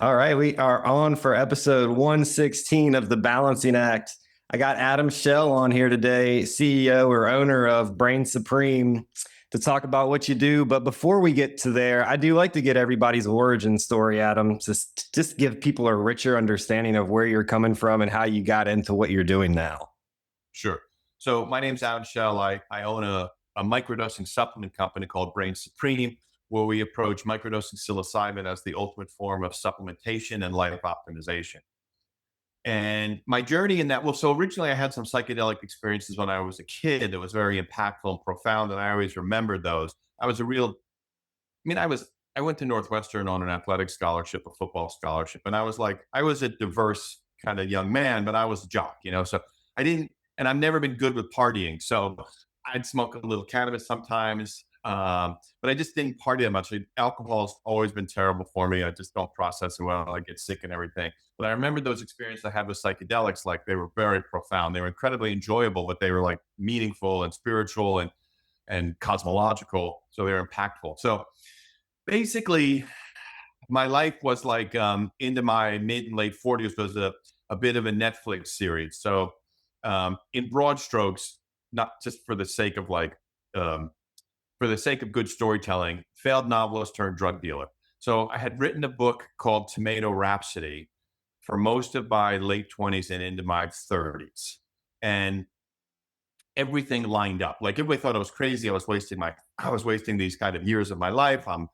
All right, we are on for episode 116 of the Balancing Act. I got Adam Schell on here today, CEO or owner of BrainSupreme, to talk about what you do. But before we get to there, I do like to get everybody's origin story, Adam, just give people a richer understanding of where you're coming from and how you got into what you're doing now. Sure. So my name's Adam Schell. I own a microdosing supplement company called BrainSupreme, where we approach microdosing psilocybin as the ultimate form of supplementation and life optimization. And my journey in that, well, so originally I had some psychedelic experiences when I was a kid that was very impactful and profound, and I always remembered those. I was a real, I went to Northwestern on an athletic scholarship, a football scholarship, and I was a diverse kind of young man, but I was a jock, so I didn't, and I've never been good with partying. So I'd smoke a little cannabis sometimes, but I just didn't party that much. Alcohol's always been terrible for me. I just don't process it well. I get sick and everything. But I remember those experiences I had with psychedelics, like they were very profound. They were incredibly enjoyable, but they were like meaningful and spiritual and cosmological. So they were impactful. So basically, my life was like into my mid and late 40s was a bit of a Netflix series. So in broad strokes, not just for the sake of um, for the sake of good storytelling, failed novelist turned drug dealer. So I had written a book called Tomato Rhapsody for most of my late 20s and into my 30s. And everything lined up. Like everybody thought I was crazy. I was wasting these kind of years of my life. I'm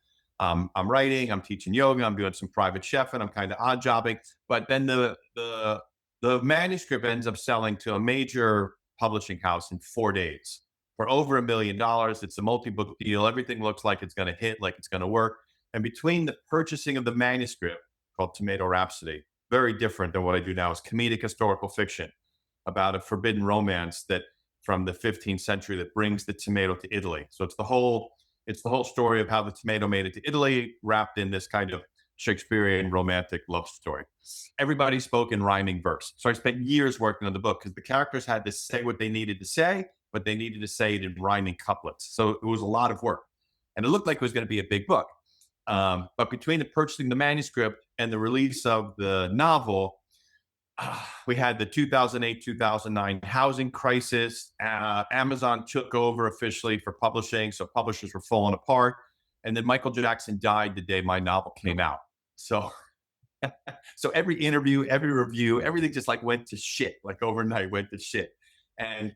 writing, I'm teaching yoga, I'm doing some private chefing, I'm kind of odd jobbing. But then the manuscript ends up selling to a major publishing house in 4 days for over $1 million. It's a multi-book deal. Everything looks like it's going to hit, like it's going to work. And between the purchasing of the manuscript called Tomato Rhapsody, very different than what I do now, is comedic historical fiction about a forbidden romance that from the 15th century that brings the tomato to Italy. So it's the whole story of how the tomato made it to Italy, wrapped in this kind of Shakespearean romantic love story. Everybody spoke in rhyming verse. So I spent years working on the book because the characters had to say what they needed to say, but they needed to say it in rhyming couplets. So it was a lot of work. And it looked like it was going to be a big book. But between the purchasing the manuscript and the release of the novel, we had the 2008 2009 housing crisis. Amazon took over officially for publishing, so publishers were falling apart. And then Michael Jackson died the day my novel came out. So, so every interview, every review, everything just like went to shit, like overnight went to shit. And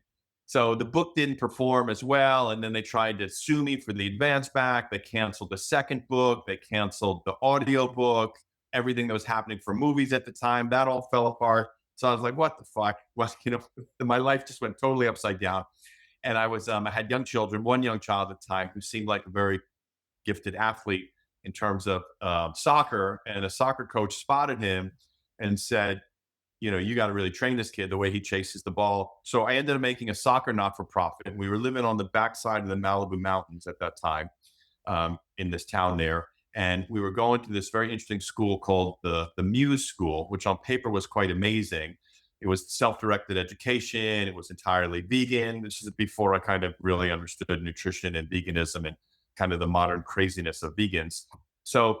so the book didn't perform as well. And then they tried to sue me for the advance back. They canceled the second book. They canceled the audio book. Everything that was happening for movies at the time, that all fell apart. So I was like, what the fuck? Well, my life just went totally upside down. And I had young children, one young child at the time who seemed like a very gifted athlete in terms of soccer. And a soccer coach spotted him and said, you got to really train this kid the way he chases the ball. So I ended up making a soccer not for profit. We were living on the backside of the Malibu Mountains at that time, in this town there. And we were going to this very interesting school called the Muse School, which on paper was quite amazing. It was self-directed education. It was entirely vegan. This is before I kind of really understood nutrition and veganism and kind of the modern craziness of vegans. So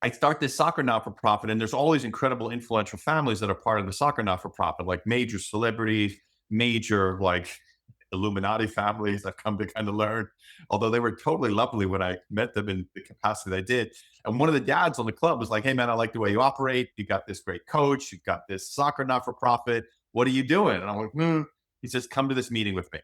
I start this soccer not for profit, and there's all these incredible influential families that are part of the soccer not for profit, like major celebrities, major like Illuminati families I've come to kind of learn, although they were totally lovely when I met them in the capacity I did. And one of the dads on the club was like, hey, man, I like the way you operate. You got this great coach. You got this soccer not for profit. What are you doing? And I'm like, He says, come to this meeting with me.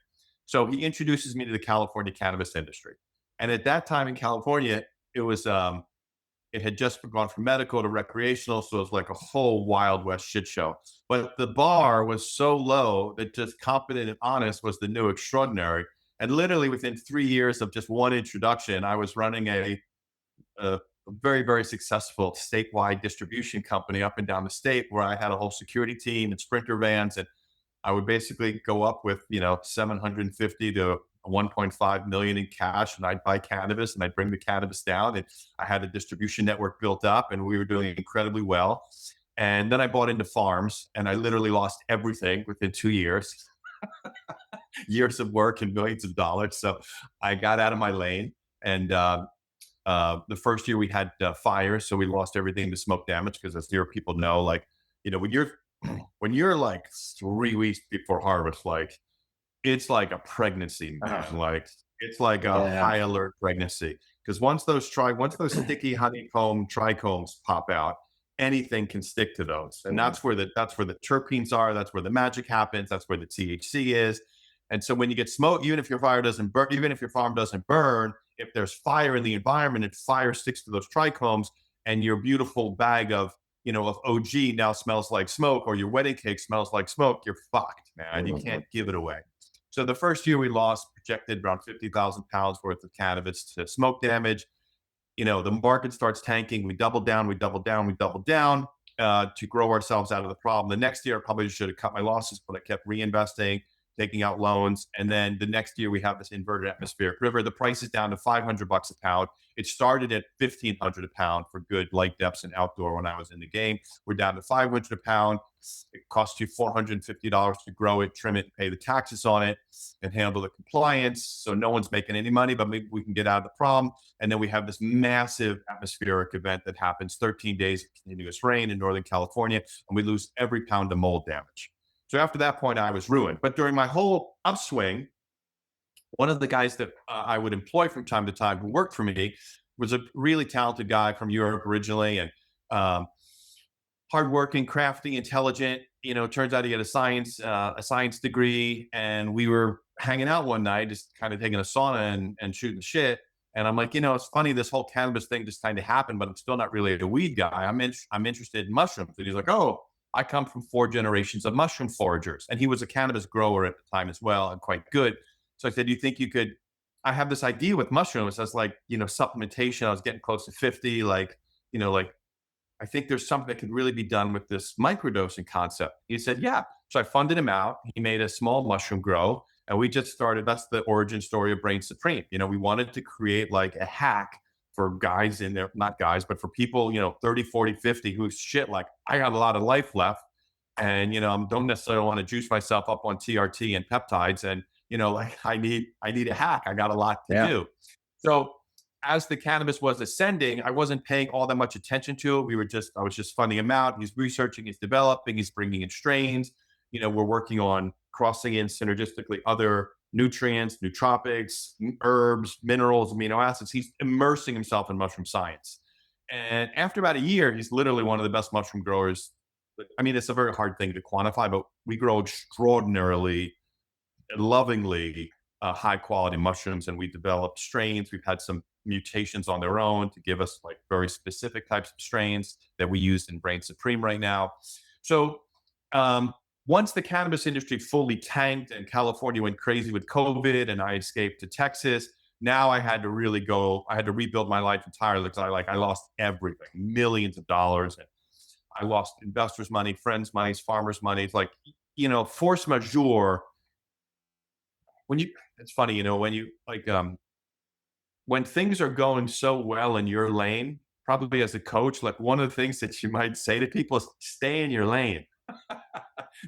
So he introduces me to the California cannabis industry. And at that time in California, it was, it had just gone from medical to recreational. So it was like a whole Wild West shit show. But the bar was so low that just competent and honest was the new extraordinary. And literally within 3 years of just one introduction, I was running a very, very successful statewide distribution company up and down the state where I had a whole security team and sprinter vans. And I would basically go up with, 750 to 1.5 million in cash, and I'd buy cannabis and I'd bring the cannabis down. And I had a distribution network built up and we were doing incredibly well. And then I bought into farms and I literally lost everything within 2 years, years of work and millions of dollars. So I got out of my lane and The first year we had fires, so we lost everything to smoke damage because as dear people know, like, when you're when you're like 3 weeks before harvest, like it's like a pregnancy, man. Like it's like a Yeah. high alert pregnancy. Because once those sticky honeycomb trichomes pop out, anything can stick to those. And that's where the terpenes are, that's where the magic happens, that's where the THC is. And so when you get smoke, even if your farm doesn't burn, if there's fire in the environment and fire sticks to those trichomes, and your beautiful bag of OG now smells like smoke, or your wedding cake smells like smoke, you're fucked, man. You can't give it away. So the first year we lost projected around 50,000 pounds worth of cannabis to smoke damage. The market starts tanking. We double down, to grow ourselves out of the problem. The next year, I probably should have cut my losses, but I kept reinvesting, taking out loans. And then the next year, we have this inverted atmospheric river. The price is down to $500 a pound. It started at $1,500 a pound for good light depths and outdoor when I was in the game. We're down to $500 a pound. It costs you $450 to grow it, trim it, pay the taxes on it, and handle the compliance. So no one's making any money, but maybe we can get out of the problem. And then we have this massive atmospheric event that happens 13 days of continuous rain in Northern California, and we lose every pound of mold damage. So after that point, I was ruined. But during my whole upswing, one of the guys that I would employ from time to time who worked for me was a really talented guy from Europe originally, and um, hardworking, crafty, intelligent. Turns out he had a science degree, and we were hanging out one night, just kind of taking a sauna and shooting shit. And I'm like, it's funny, this whole cannabis thing just kind of happened, but I'm still not really a weed guy. I'm interested in mushrooms. And he's like, oh, I come from 4 generations of mushroom foragers, and he was a cannabis grower at the time as well, and quite good. So I said, do you think you could? I have this idea with mushrooms as like supplementation. I was getting close to 50, like I think there's something that could really be done with this microdosing concept. He said, yeah. So I funded him out. He made a small mushroom grow, and we just started. That's the origin story of BrainSupreme. We wanted to create like a hack for guys in there, not guys, but for people, 30, 40, 50 who shit, like I got a lot of life left. And, don't necessarily want to juice myself up on TRT and peptides. And, like I need a hack. I got a lot to Yeah. do. So as the cannabis was ascending, I wasn't paying all that much attention to it. I was just funding him out. He's researching, he's developing, he's bringing in strains. We're working on crossing in synergistically other nutrients, nootropics, herbs, minerals, amino acids. He's immersing himself in mushroom science. And after about a year, he's literally one of the best mushroom growers. I mean, it's a very hard thing to quantify, but we grow extraordinarily, lovingly high quality mushrooms, and we developed strains. We've had some mutations on their own to give us like very specific types of strains that we use in BrainSupreme right now. So once the cannabis industry fully tanked and California went crazy with COVID, and I escaped to Texas, now I had to rebuild my life entirely, because I lost everything, millions of dollars. And I lost investors' money, friends' money, farmers' money. It's like, force majeure. It's funny, when things are going so well in your lane, probably as a coach, like one of the things that you might say to people is stay in your lane.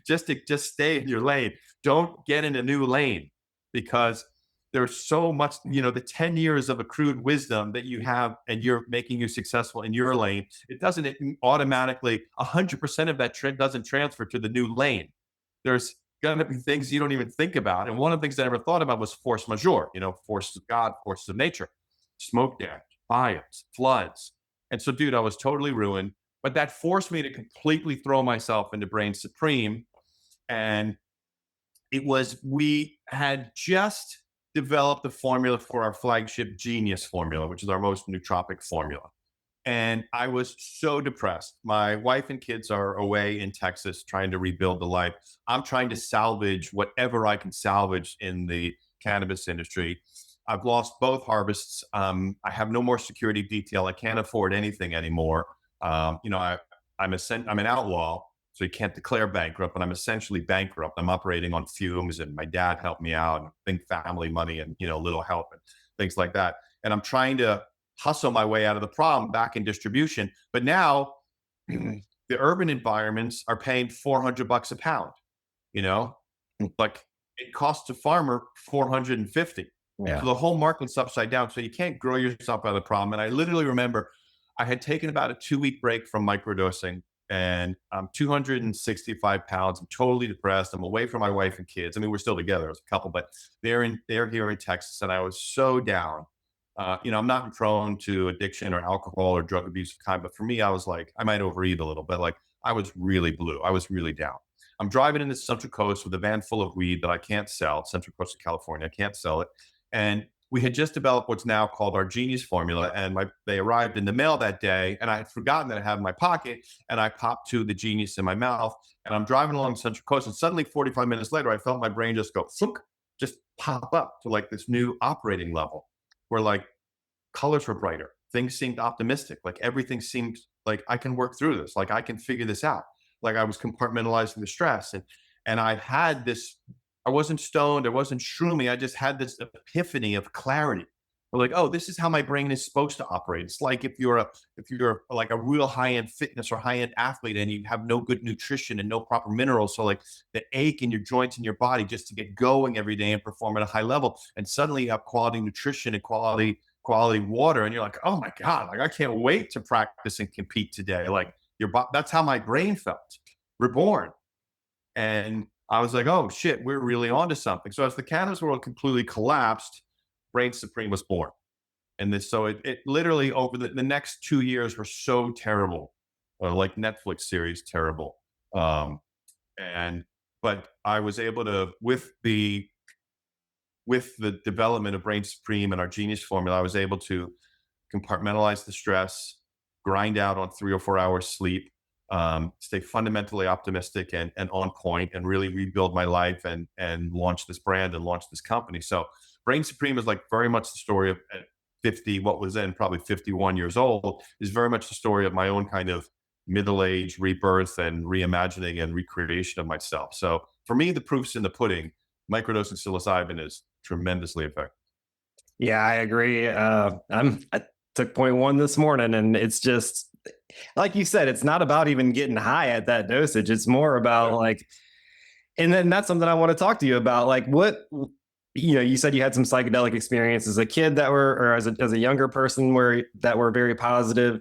Just stay in your lane. Don't get in a new lane, because there's so much, the 10 years of accrued wisdom that you have, and you're making you successful in your lane. It doesn't automatically, 100% of that trend doesn't transfer to the new lane. There's going to be things you don't even think about. And one of the things I never thought about was force majeure, forces of God, forces of nature, smoke damage, fires, floods. And so, dude, I was totally ruined. But that forced me to completely throw myself into BrainSupreme. And we had just developed the formula for our flagship Genius formula, which is our most nootropic formula. And I was so depressed. My wife and kids are away in Texas trying to rebuild the life. I'm trying to salvage whatever I can salvage in the cannabis industry. I've lost both harvests. I have no more security detail. I can't afford anything anymore. I'm an outlaw, so you can't declare bankrupt, but I'm essentially bankrupt. I'm operating on fumes, and my dad helped me out, and think family money, and little help and things like that. And I'm trying to hustle my way out of the problem back in distribution. But now the urban environments are paying $400 a pound, like it costs a farmer 450. Yeah. So the whole market's upside down. So you can't grow yourself out of the problem. And I literally remember I had taken about a 2 week break from microdosing, and I'm 265 pounds. I'm totally depressed. I'm away from my wife and kids. I mean, we're still together as a couple, but they're here in Texas, and I was so down. I'm not prone to addiction or alcohol or drug abuse of kind, but for me, I was like, I might overeat a little, but like I was really blue. I was really down. I'm driving in the Central Coast with a van full of weed that I can't sell, Central Coast of California. I can't sell it. And we had just developed what's now called our Genius formula. And they arrived in the mail that day. And I had forgotten that I had in my pocket. And I popped to the Genius in my mouth. And I'm driving along the Central Coast. And suddenly, 45 minutes later, I felt my brain just go, thunk, just pop up to like this new operating level where like colors were brighter. Things seemed optimistic. Like everything seemed like I can work through this. Like I can figure this out. Like I was compartmentalizing the stress, and I had this. I wasn't stoned. I wasn't shroomy. I just had this epiphany of clarity. Like, oh, this is how my brain is supposed to operate. It's like if you're like a real high end fitness or high end athlete, and you have no good nutrition and no proper minerals. So like the ache in your joints and your body just to get going every day and perform at a high level. And suddenly you have quality nutrition and quality water, and you're like, oh my god, like I can't wait to practice and compete today. Like that's how my brain felt, reborn. And I was like, oh shit, we're really onto something. So as the cannabis world completely collapsed, BrainSupreme was born. And it literally over the next 2 years were so terrible, like Netflix series terrible. Um, and but I was able to with the development of BrainSupreme and our Genius formula, I was able to compartmentalize the stress, grind out on 3 or 4 hours sleep, stay fundamentally optimistic and on point, and really rebuild my life and launch this brand and launch this company. So BrainSupreme is like very much the story of at 50, what was then probably 51 years old, is very much the story of my own kind of middle age rebirth and reimagining and recreation of myself. So for me, the proof's in the pudding. Microdosing psilocybin is tremendously effective. Yeah, I agree. I took point one this morning, and it's just like you said, it's not about even getting high at that dosage. It's more about like, and then that's something I want to talk to you about. Like, you said you had some psychedelic experience as a kid that were, or as a younger person where that were very positive.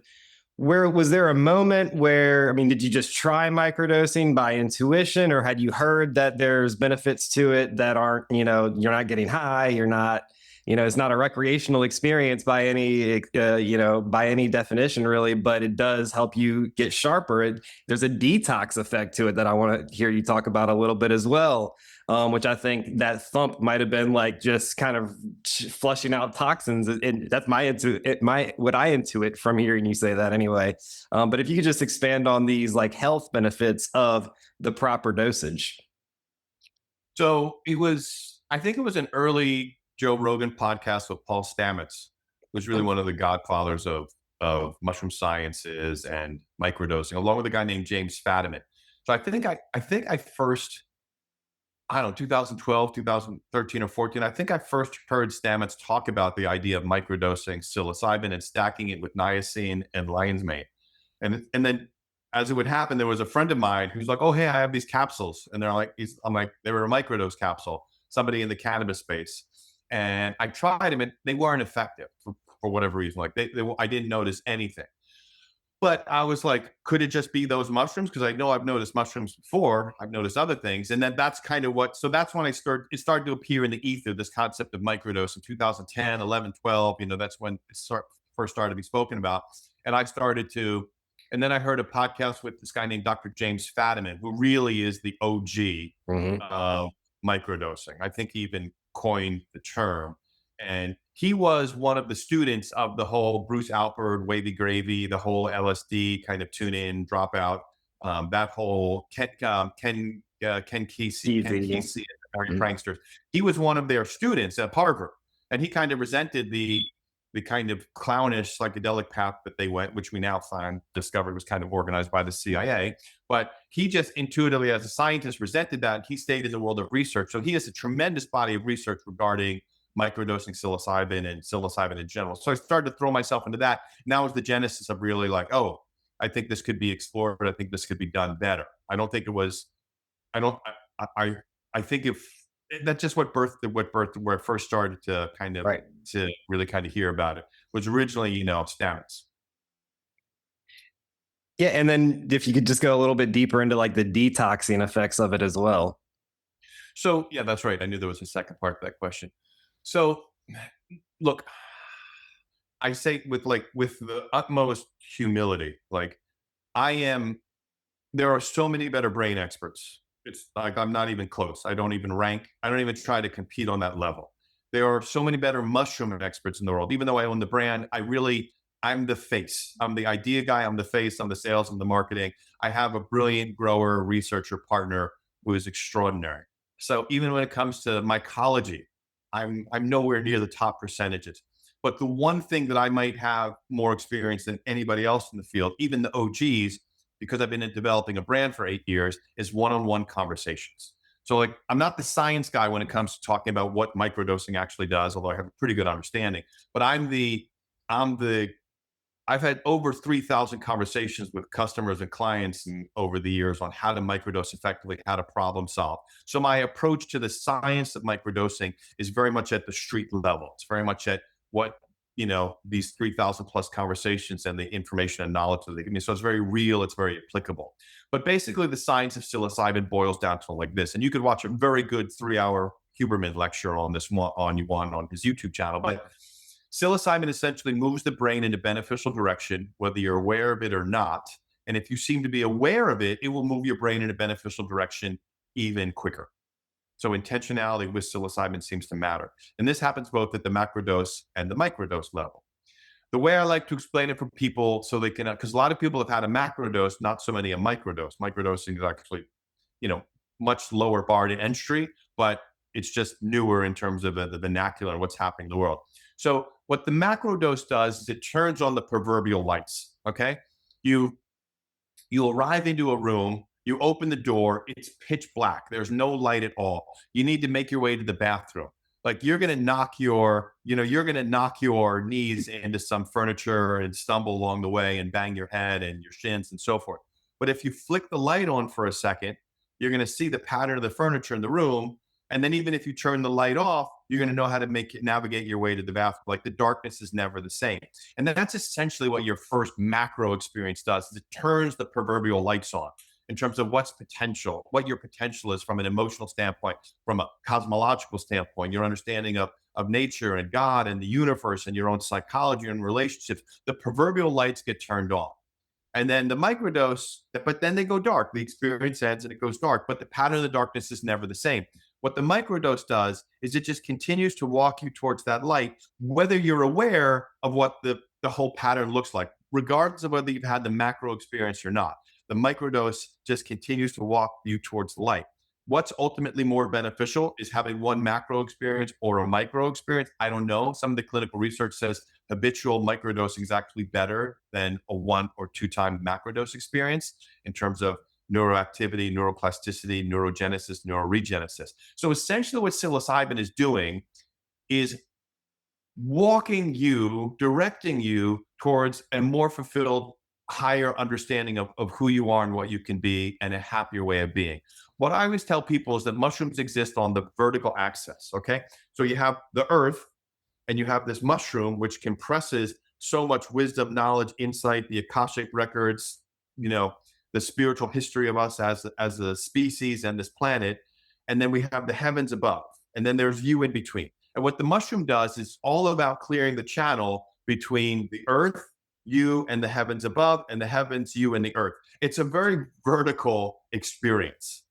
Where was there a moment where, I mean, did you just try microdosing by intuition, or had you heard that there's benefits to it that aren't, you're not getting high, you're not, it's not a recreational experience by any, by any definition really, but it does help you get sharper. There's a detox effect to it that I want to hear you talk about a little bit as well. Which I think that thump might have been like just kind of flushing out toxins. And that's what I intuit from hearing you say that anyway. But if you could just expand on these like health benefits of the proper dosage. So I think it was an early Joe Rogan podcast with Paul Stamets, who's really one of the godfathers of mushroom sciences and microdosing, along with a guy named James Fadiman. So I think I first, I don't know, 2012, 2013 or 14, I think I first heard Stamets talk about the idea of microdosing psilocybin and stacking it with niacin and lion's mane. And then as it would happen, there was a friend of mine who's like, oh, hey, I have these capsules. And I'm like, they were a microdose capsule, somebody in the cannabis space. And I tried them and they weren't effective for whatever reason. Like I didn't notice anything. But I was like, could it just be those mushrooms? Because I know I've noticed mushrooms before. I've noticed other things. And then that's kind of so that's when it started to appear in the ether, this concept of microdose in 2010, 11, 12. That's when first started to be spoken about. And and then I heard a podcast with this guy named Dr. James Fadiman, who really is the OG of microdosing. I think he even coined the term. And he was one of the students of the whole Bruce Alford, Wavy Gravy, the whole LSD kind of tune in, drop out, that whole Ken Kesey, Harry Pranksters. He was one of their students at Harvard, and he kind of resented the kind of clownish psychedelic path that they went, which we now discovered was kind of organized by the CIA. But he just intuitively, as a scientist, resented that. He stayed in the world of research. So he has a tremendous body of research regarding microdosing psilocybin and psilocybin in general. So I started to throw myself into that. Now is the genesis of really like, oh, I think this could be explored, but I think this could be done better. I don't think it was, I don't, I think if that's just where it first started to kind of Right. to really kind of hear about it was originally, stamets. Yeah, and then if you could just go a little bit deeper into like the detoxing effects of it as well. So yeah, that's right. I knew there was a second part to that question. So look, I say with the utmost humility, like I am there are so many better brain experts. It's like I'm not even close. I don't even rank. I don't even try to compete on that level. There are so many better mushroom experts in the world. Even though I own the brand, I'm the face. I'm the idea guy. I'm the face. I'm the sales. I'm the marketing. I have a brilliant grower, researcher partner who is extraordinary. So even when it comes to mycology, I'm nowhere near the top percentages. But the one thing that I might have more experience than anybody else in the field, even the OGs, because I've been in developing a brand for 8 years, is one-on-one conversations. So like I'm not the science guy when it comes to talking about what microdosing actually does, although I have a pretty good understanding. But I'm the I've had over 3,000 conversations with customers and clients over the years on how to microdose effectively, how to problem solve. So my approach to the science of microdosing is very much at the street level. It's very much at what these 3,000 plus conversations and the information and knowledge that they give me. So it's very real. It's very applicable. But basically, the science of psilocybin boils down to like this. And you could watch a very good 3-hour Huberman lecture on this one on his YouTube channel. But psilocybin essentially moves the brain in a beneficial direction, whether you're aware of it or not. And if you seem to be aware of it, it will move your brain in a beneficial direction even quicker. So intentionality with psilocybin seems to matter. And this happens both at the macrodose and the microdose level. The way I like to explain it for people so they can, because a lot of people have had a macrodose, not so many a microdose. Microdosing is actually, you know, much lower bar to entry, but it's just newer in terms of the vernacular and what's happening in the world. So what the macrodose does is it turns on the proverbial lights. Okay. You you arrive into a room, you open the door, it's pitch black. There's no light at all. You need to make your way to the bathroom. Like you're going to knock your knees into some furniture and stumble along the way and bang your head and your shins and so forth. But if you flick the light on for a second, you're going to see the pattern of the furniture in the room. And then even if you turn the light off, you're going to know how to navigate your way to the bathroom. Like the darkness is never the same. And that's essentially what your first macro experience does. Is it turns the proverbial lights on in terms of what your potential is from an emotional standpoint, from a cosmological standpoint, your understanding of nature and God and the universe and your own psychology and relationships. The proverbial lights get turned on. And then the microdose, but then they go dark. The experience ends and it goes dark, but the pattern of the darkness is never the same. What the microdose does is it just continues to walk you towards that light, whether you're aware of what the whole pattern looks like, regardless of whether you've had the macro experience or not. The microdose just continues to walk you towards the light. What's ultimately more beneficial is having one macro experience or a micro experience. I don't know. Some of the clinical research says habitual microdosing is actually better than a 1 or 2 time macrodose experience in terms of neuroactivity, neuroplasticity, neurogenesis, neuroregenesis. So essentially what psilocybin is doing is directing you towards a more fulfilled, higher understanding of who you are and what you can be and a happier way of being. What I always tell people is that mushrooms exist on the vertical axis. Okay. So you have the earth and you have this mushroom, which compresses so much wisdom, knowledge, insight, the Akashic records, you know, the spiritual history of us as a species and this planet. And then we have the heavens above, and then there's you in between. And what the mushroom does is all about clearing the channel between the earth, you, and the heavens above, and the heavens, you, and the earth. It's a very vertical experience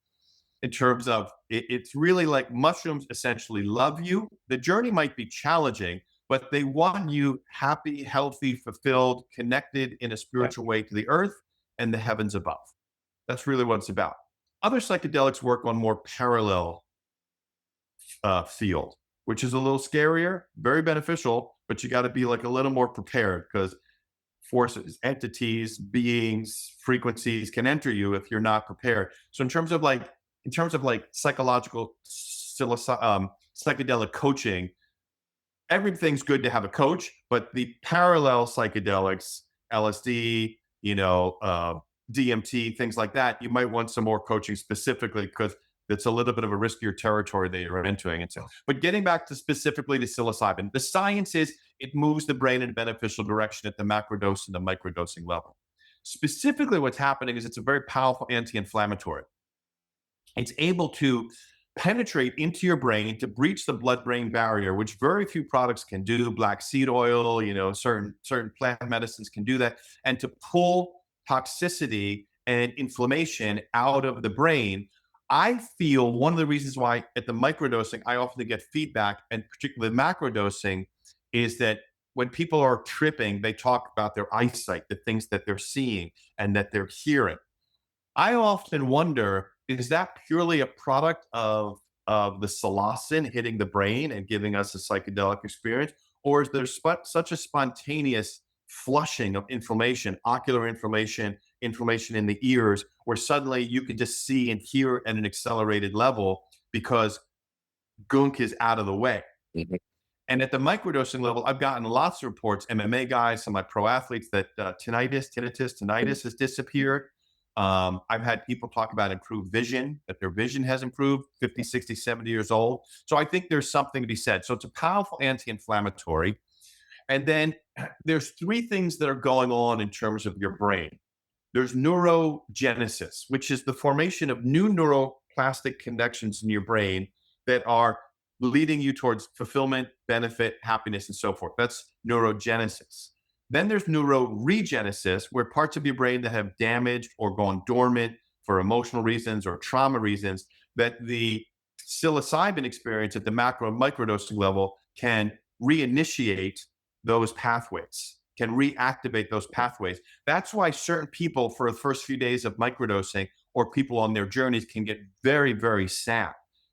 in terms of it's really like mushrooms essentially love you. The journey might be challenging, but they want you happy, healthy, fulfilled, connected in a spiritual way to the earth and the heavens above. That's really what it's about. Other psychedelics work on more parallel field, which is a little scarier, very beneficial, but you got to be like a little more prepared because forces, entities, beings, frequencies can enter you if you're not prepared. So in terms of like psychological psychedelic coaching, everything's good to have a coach, but the parallel psychedelics, LSD, DMT, things like that, you might want some more coaching specifically because That's a little bit of a riskier territory that you're entering into. But getting back to specifically to psilocybin, the science is it moves the brain in a beneficial direction at the macrodose and the microdosing level. Specifically, what's happening is it's a very powerful anti-inflammatory. It's able to penetrate into your brain to breach the blood-brain barrier, which very few products can do. Black seed oil, certain plant medicines can do that, and to pull toxicity and inflammation out of the brain. I feel one of the reasons why at the microdosing I often get feedback, and particularly macrodosing, is that when people are tripping, they talk about their eyesight, the things that they're seeing and that they're hearing. I often wonder, is that purely a product of the psilocin hitting the brain and giving us a psychedelic experience? Or is there such a spontaneous flushing of inflammation, ocular inflammation, inflammation in the ears, where suddenly you can just see and hear at an accelerated level because gunk is out of the way? Mhm. And at the microdosing level, I've gotten lots of reports, MMA guys, some of my pro athletes, that tinnitus has disappeared. I've had people talk about improved vision, that their vision has improved, 50, 60, 70 years old. So I think there's something to be said. So it's a powerful anti-inflammatory. And then there's three things that are going on in terms of your brain. There's neurogenesis, which is the formation of new neuroplastic connections in your brain that are leading you towards fulfillment, benefit, happiness, and so forth. That's neurogenesis. Then there's neuroregenesis, where parts of your brain that have damaged or gone dormant for emotional reasons or trauma reasons, that the psilocybin experience at the macro and microdosing level can reinitiate those pathways, can reactivate those pathways. That's why certain people, for the first few days of microdosing, or people on their journeys, can get very, very sad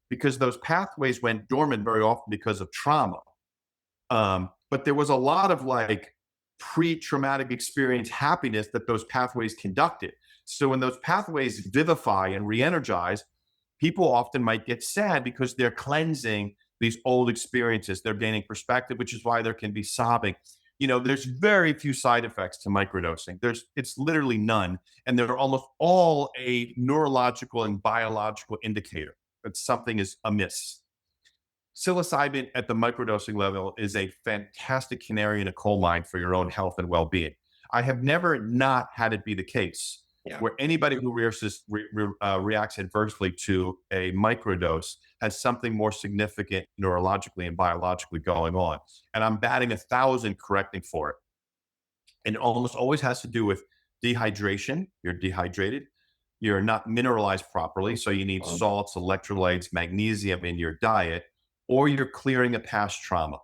because those pathways went dormant very often because of trauma. But there was a lot of like pre-traumatic experience happiness that those pathways conducted. So when those pathways vivify and re-energize, people often might get sad because they're cleansing these old experiences. They're gaining perspective, which is why there can be sobbing. There's very few side effects to microdosing. It's literally none. And they're almost all a neurological and biological indicator that something is amiss. Psilocybin at the microdosing level is a fantastic canary in a coal mine for your own health and well-being. I have never not had it be the case where anybody who reacts adversely to a microdose has something more significant neurologically and biologically going on. And I'm batting 1,000 correcting for it. And it almost always has to do with dehydration. You're dehydrated. You're not mineralized properly. So you need salts, electrolytes, magnesium in your diet, or you're clearing a past trauma.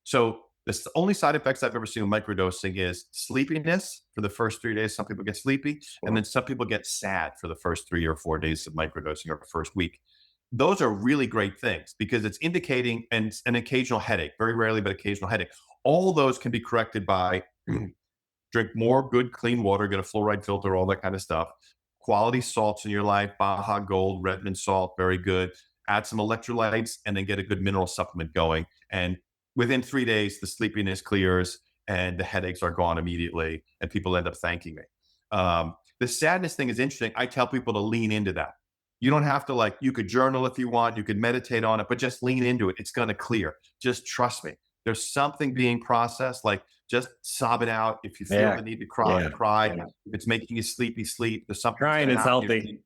So the only side effects I've ever seen with microdosing is sleepiness for the first 3 days. Some people get sleepy, and then some people get sad for the first 3 or 4 days of microdosing, or the first week. Those are really great things because it's indicating an occasional headache, very rarely, but occasional headache. All those can be corrected by drink more good, clean water, get a fluoride filter, all that kind of stuff. Quality salts in your life, Baja Gold, Redmond salt, very good. Add some electrolytes and then get a good mineral supplement going. And within 3 days, the sleepiness clears and the headaches are gone immediately. And people end up thanking me. The sadness thing is interesting. I tell people to lean into that. You don't have to, you could journal if you want, you could meditate on it, but just lean into it. It's going to clear. Just trust me. There's something being processed. Just sob it out. If you feel the need to cry, cry. If it's making you sleepy, sleep. There's something. Crying is healthy.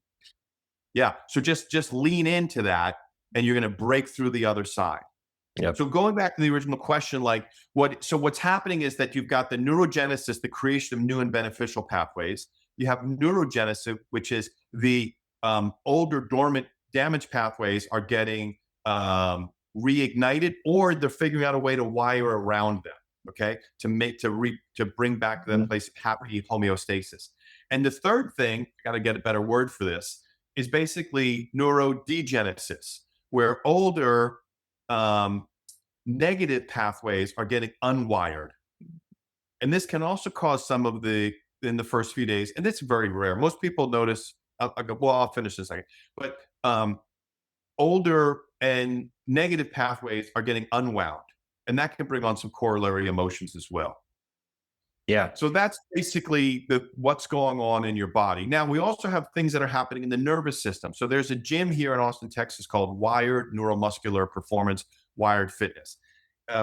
Yeah. So just lean into that and you're going to break through the other side. Yep. So going back to the original question, what's happening is that you've got the neurogenesis, the creation of new and beneficial pathways. You have neurogenesis, which is the older dormant damaged pathways are getting reignited, or they're figuring out a way to wire around them. Okay, to bring back them place of happy homeostasis. And the third thing, got to get a better word for this, is basically neurodegenesis, where older negative pathways are getting unwired. And this can also cause some of in the first few days, and it's very rare. Most people notice, I'll finish in a second, but older and negative pathways are getting unwound. And that can bring on some corollary emotions as well. Yeah. So that's basically what's going on in your body. Now, we also have things that are happening in the nervous system. So there's a gym here in Austin, Texas called Wired Neuromuscular Performance, Wired Fitness.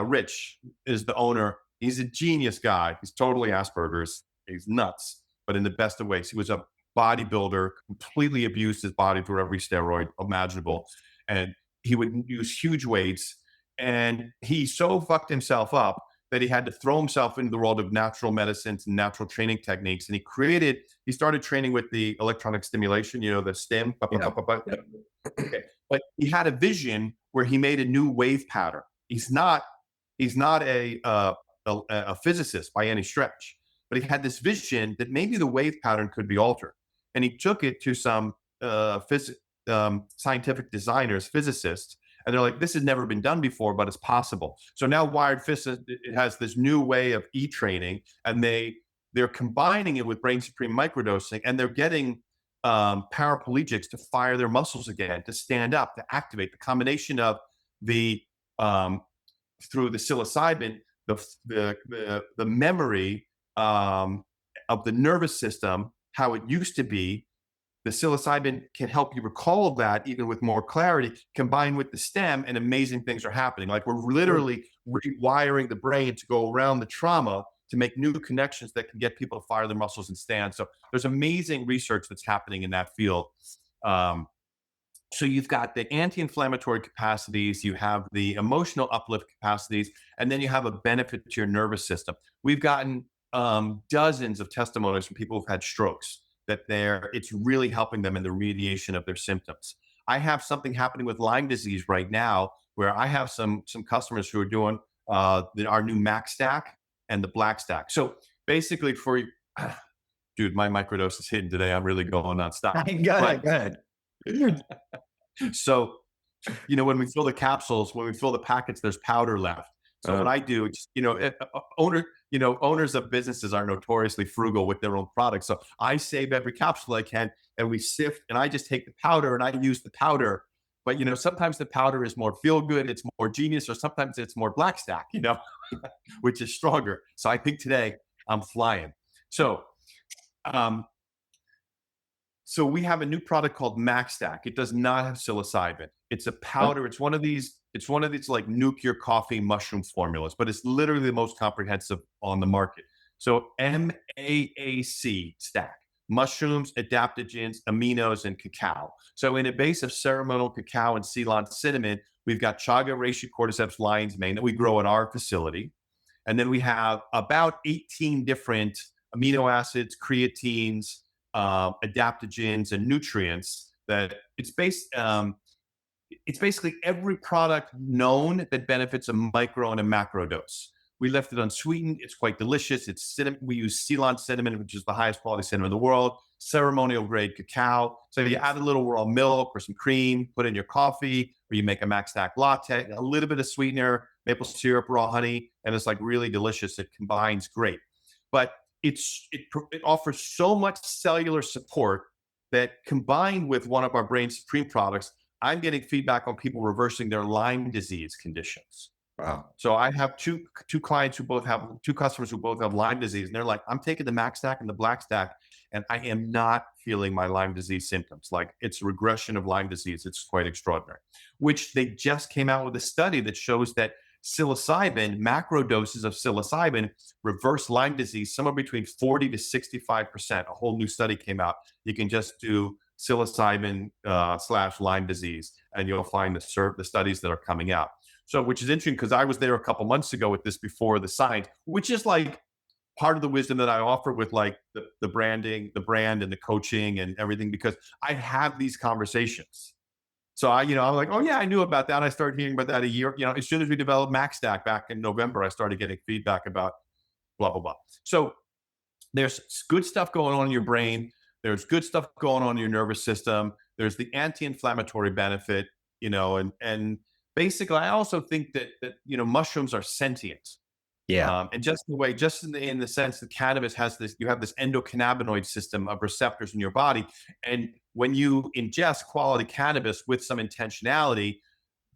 Rich is the owner. He's a genius guy. He's totally Asperger's. He's nuts, but in the best of ways. He was a bodybuilder, completely abused his body through every steroid imaginable. And he would use huge weights. And he so fucked himself up that he had to throw himself into the world of natural medicines and natural training techniques. And he started training with the electronic stimulation, the stim. Yeah. Okay. But he had a vision where he made a new wave pattern. He's not a physicist by any stretch, but he had this vision that maybe the wave pattern could be altered. And he took it to some scientific designers, physicists, and they're like, this has never been done before, but it's possible. So now Wired Fitness, it has this new way of e-training, and they're combining it with BrainSupreme microdosing, and they're getting paraplegics to fire their muscles again, to stand up, to activate the combination of the through the psilocybin, the memory of the nervous system, how it used to be. The psilocybin can help you recall that even with more clarity, combined with the stem, and amazing things are happening. Like we're literally rewiring the brain to go around the trauma to make new connections that can get people to fire their muscles and stand. So there's amazing research that's happening in that field. Um, so you've got the anti-inflammatory capacities, you have the emotional uplift capacities, and then you have a benefit to your nervous system. We've gotten dozens of testimonies from people who've had strokes that it's really helping them in the remediation of their symptoms. I have something happening with Lyme disease right now, where I have some customers who are doing our new Max Stack and the Black Stack. So basically, dude, my microdose is hitting today. I'm really going nonstop. Go But ahead. Go ahead. so, when we fill the capsules, when we fill the packets, there's powder left. So what I do, owners of businesses are notoriously frugal with their own products. So I save every capsule I can, and we sift, and I just take the powder and I use the powder. But sometimes the powder is more feel good, it's more genius, or sometimes it's more black stack, which is stronger. So I think today I'm flying. So um, so we have a new product called Max Stack. It does not have psilocybin. It's a powder. It's one of these like nuclear coffee mushroom formulas, but it's literally the most comprehensive on the market. So MAAC stack: mushrooms, adaptogens, aminos, and cacao. So in a base of ceremonial cacao and Ceylon cinnamon, we've got chaga, reishi, cordyceps, lion's mane that we grow at our facility. And then we have about 18 different amino acids, creatines, adaptogens, and nutrients. That it's basically every product known that benefits a micro and a macro dose. We left it unsweetened. It's quite delicious. It's cinnamon. We use Ceylon cinnamon, which is the highest quality cinnamon in the world. Ceremonial grade cacao. So you add a little raw milk or some cream, put in your coffee, or you make a Max Stack latte, a little bit of sweetener, maple syrup, raw honey, and it's like really delicious. It combines great, but it offers so much cellular support that, combined with one of our BrainSupreme products, I'm getting feedback on people reversing their Lyme disease conditions. Wow. So I have two customers who both have Lyme disease, and they're like, I'm taking the Max Stack and the Black Stack, and I am not feeling my Lyme disease symptoms. Like, it's a regression of Lyme disease. It's quite extraordinary. Which they just came out with a study that shows that psilocybin, macro doses of psilocybin, reverse Lyme disease somewhere between 40 to 65%. A whole new study came out. You can just do psilocybin / Lyme disease, and you'll find the studies that are coming out. So, which is interesting, because I was there a couple months ago with this before the science, which is like part of the wisdom that I offer with like the branding, the brand, and the coaching and everything, because I have these conversations. So I'm like, oh yeah, I knew about that. I started hearing about that a year, as soon as we developed Max Stack back in November, I started getting feedback about blah, blah, blah. So there's good stuff going on in your brain. There's good stuff going on in your nervous system. There's the anti-inflammatory benefit, and basically, I also think that mushrooms are sentient. Yeah. And just in the sense that cannabis has you have this endocannabinoid system of receptors in your body. And when you ingest quality cannabis with some intentionality,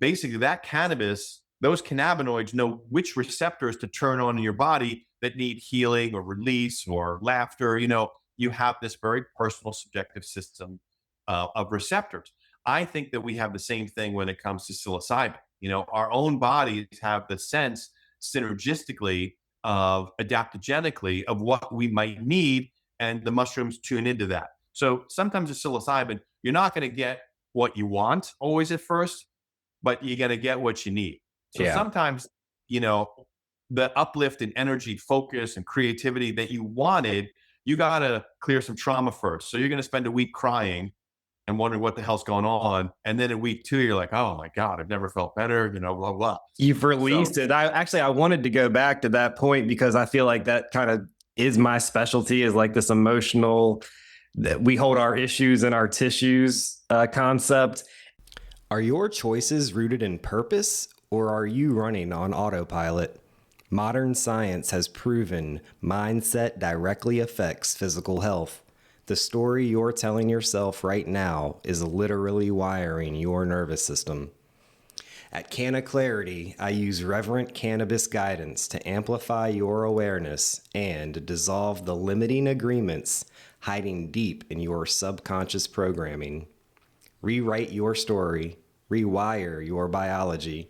basically that cannabis those cannabinoids know which receptors to turn on in your body that need healing or release or laughter. You have this very personal, subjective system of receptors. I think that we have the same thing when it comes to psilocybin. Our own bodies have the sense synergistically of adaptogenically of what we might need, and the mushrooms tune into that. So sometimes with psilocybin, you're not going to get what you want always at first, but you're going to get what you need. So Yeah. sometimes, you know, the uplift in energy, focus, and creativity that you wanted, you got to clear some trauma first. So you're going to spend a week crying and wondering what the hell's going on. And then in week 2, you're like, oh my God, I've never felt better, blah, blah. You've So released it. I wanted to go back to that point because I feel like that kind of is my specialty, is like this emotional, that we hold our issues in our tissues concept. Are your choices rooted in purpose, or are you running on autopilot? Modern science has proven mindset directly affects physical health. The story you're telling yourself right now is literally wiring your nervous system. At Canna Clarity, I use reverent cannabis guidance to amplify your awareness and dissolve the limiting agreements hiding deep in your subconscious programming. Rewrite your story, rewire your biology.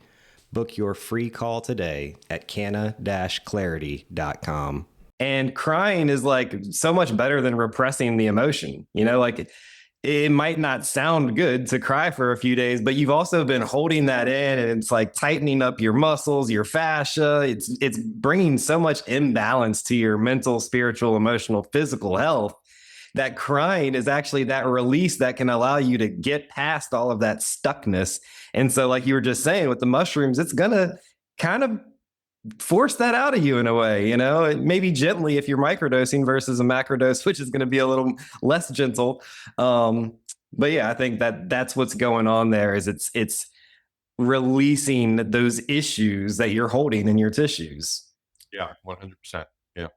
Book your free call today at canna-clarity.com. And crying is like so much better than repressing the emotion. Like it might not sound good to cry for a few days, but you've also been holding that in, and it's like tightening up your muscles, your fascia. It's bringing so much imbalance to your mental, spiritual, emotional, physical health, that crying is actually that release that can allow you to get past all of that stuckness. And so, like you were just saying with the mushrooms, it's going to kind of force that out of you in a way, maybe gently if you're microdosing versus a macrodose, which is going to be a little less gentle. But yeah, I think that's what's going on there, is it's releasing those issues that you're holding in your tissues. yeah, 100%. Yeah.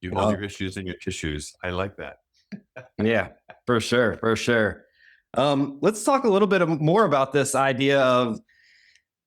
You hold Uh, your issues in your tissues. I like that. yeah, for sure. For sure. Let's talk a little bit more about this idea of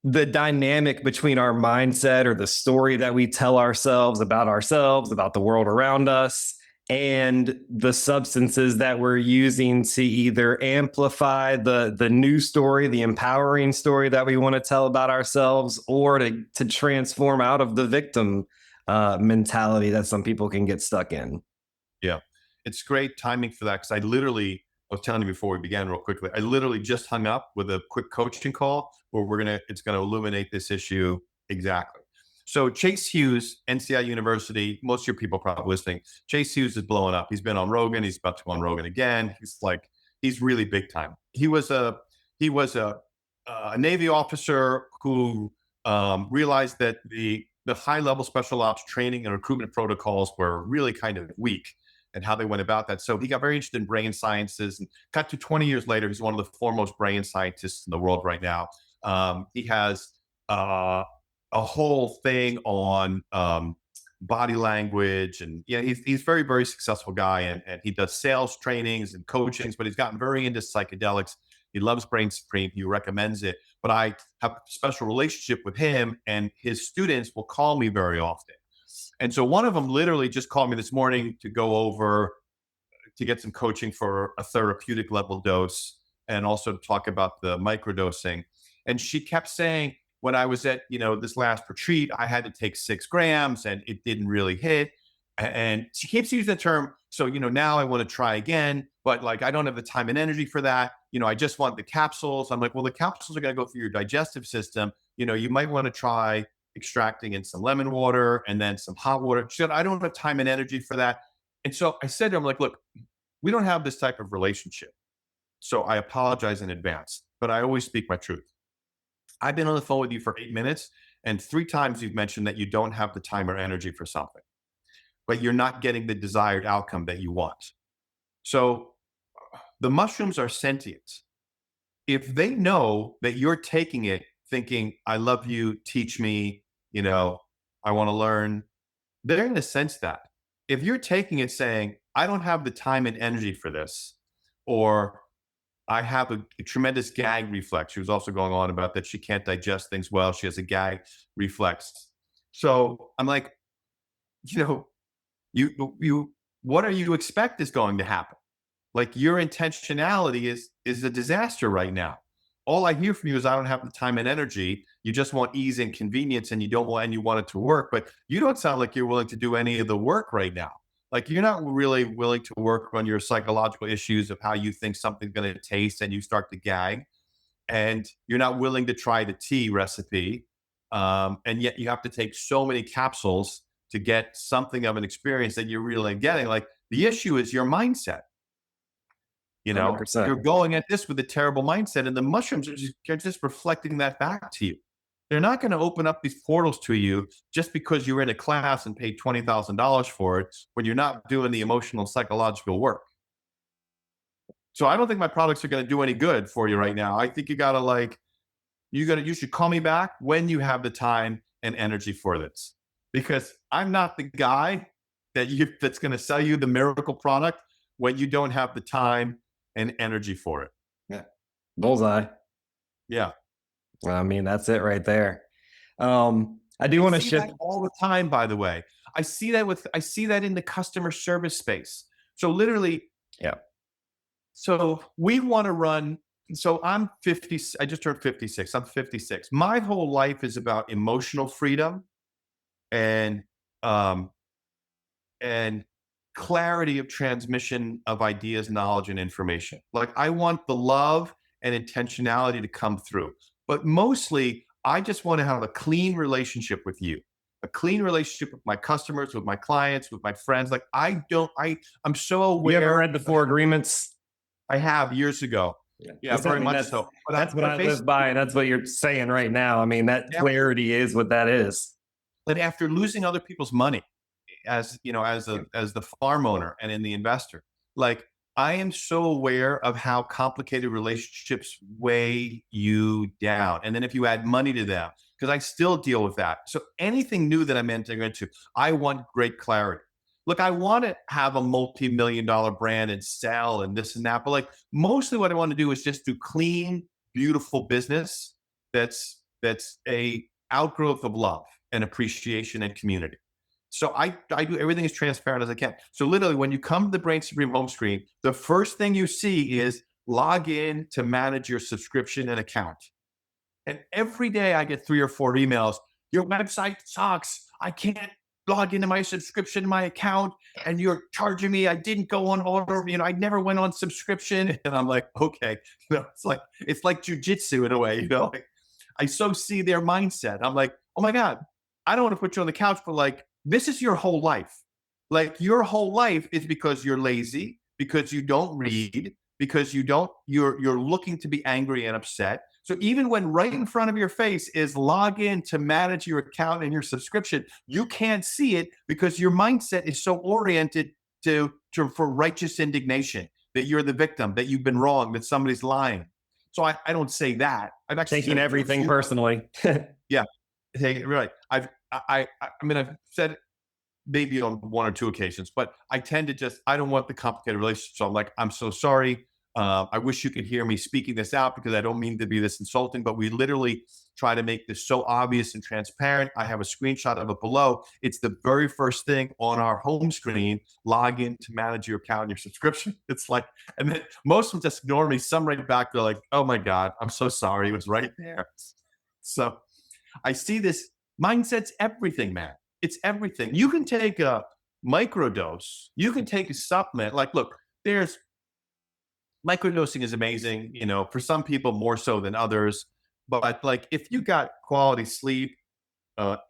the dynamic between our mindset, or the story that we tell ourselves, about the world around us, and the substances that we're using to either amplify the new story, the empowering story that we want to tell about ourselves, or to transform out of the victim mentality that some people can get stuck in. Yeah. It's great timing for that, because I was telling you before we began real quickly, I literally just hung up with a quick coaching call where it's going to illuminate this issue exactly. So Chase Hughes, NCI University, most of your people probably listening, Chase Hughes is blowing up. He's been on Rogan. He's about to go on Rogan again. He's really big time. He was a Navy officer who realized that the high level special ops training and recruitment protocols were really kind of weak, and how they went about that. So he got very interested in brain sciences, and cut to 20 years later, he's one of the foremost brain scientists in the world right now. He has uh, a whole thing on body language, and he's very, very successful guy, and he does sales trainings and coachings, but he's gotten very into psychedelics. He loves BrainSupreme. He recommends it, but I have a special relationship with him, and his students will call me very often. And so one of them literally just called me this morning to get some coaching for a therapeutic level dose, and also to talk about the microdosing. And she kept saying, when I was at, this last retreat, I had to take 6 grams and it didn't really hit. And she keeps using the term, so, now I want to try again, but like, I don't have the time and energy for that. I just want the capsules. I'm like, well, the capsules are going to go through your digestive system. You might want to try extracting in some lemon water and then some hot water. She said, I don't have time and energy for that. And so I said to him, like, look, we don't have this type of relationship. So I apologize in advance, but I always speak my truth. I've been on the phone with you for 8 minutes, and 3 times you've mentioned that you don't have the time or energy for something, but you're not getting the desired outcome that you want. So the mushrooms are sentient. If they know that you're taking it thinking, I love you, teach me, I want to learn, they're going to sense that. If you're taking it saying, I don't have the time and energy for this, or I have a tremendous gag reflex. She was also going on about that she can't digest things well. She has a gag reflex. So I'm like, you know, you what are you expect is going to happen? Like your intentionality is a disaster right now. All I hear from you is I don't have the time and energy. You just want ease and convenience and you want it to work, but you don't sound like you're willing to do any of the work right now. Like you're not really willing to work on your psychological issues of how you think something's going to taste and you start to gag, and you're not willing to try the tea recipe. And yet you have to take so many capsules to get something of an experience that you're really getting. Like the issue is your mindset. You're 100%. going at this with a terrible mindset, and the mushrooms are just reflecting that back to you. They're not going to open up these portals to you just because you're in a class and paid $20,000 for it when you're not doing the emotional psychological work. So I don't think my products are going to do any good for you right now. I think you should call me back when you have the time and energy for this, because I'm not the guy that's going to sell you the miracle product when you don't have the time and energy for it. Yeah. Bullseye. Yeah. I mean, that's it right there. I do want to See shift. that all the time, by the way. I see that in the customer service space. So literally, Yeah. so we want to run. So I'm 50. I just turned 56. I'm 56. My whole life is about emotional freedom and um and clarity of transmission of ideas, knowledge, and information. Like I want the love and intentionality to come through. But mostly, I just want to have a clean relationship with you, a clean relationship with my customers, with my clients, with my friends. Like I'm so You ever aware. read the Four Agreements? I have years ago. Yeah, I very mean, much so. that's what I live basically, by, and that's what you're saying right now. I mean, that yeah, clarity is what that is. but after losing other people's money, Yeah. as the farm owner and in the investor, like I am so aware of how complicated relationships weigh you down, and then if you add money to them, because I still deal with that. So anything new that I'm entering into, I want great clarity. Look, I want to have a multi-million-dollar brand and sell and this and that, but like mostly what I want to do is just do clean, beautiful business that's a outgrowth of love and appreciation and community. So I do everything as transparent as I can. So literally, when you come to the BrainSupreme home screen, the first thing you see is log in to manage your subscription and account. And every day I get 3 or 4 emails. Your website sucks. I can't log into my subscription, my account, and you're charging me. I didn't go on order. I never went on subscription. And I'm like, okay, it's like jujitsu in a way. Like, I so see their mindset. I'm like, oh my god, I don't want to put you on the couch, but like this is your whole life. Like your whole life is because you're lazy, because you don't read, because you're looking to be angry and upset. So even when right in front of your face is log in to manage your account and your subscription, you can't see it because your mindset is so oriented for righteous indignation that you're the victim, that you've been wrong, that somebody's lying. So I don't say that. I've actually Taking said everything personally. yeah, right. I've said it maybe on 1 or 2 occasions, but I don't want the complicated relationship. So I'm like, I'm so sorry. I wish you could hear me speaking this out because I don't mean to be this insulting, but we literally try to make this so obvious and transparent. I have a screenshot of it below. It's the very first thing on our home screen. Log in to manage your account and your subscription. It's like, and then most of them just ignore me. Some right back, they're like, oh my God, I'm so sorry. It was right there. So I see this mindset's everything, man. It's everything. You can take a microdose, you can take a supplement. Like, look, there's microdosing is amazing, for some people more so than others. But like if you got quality sleep,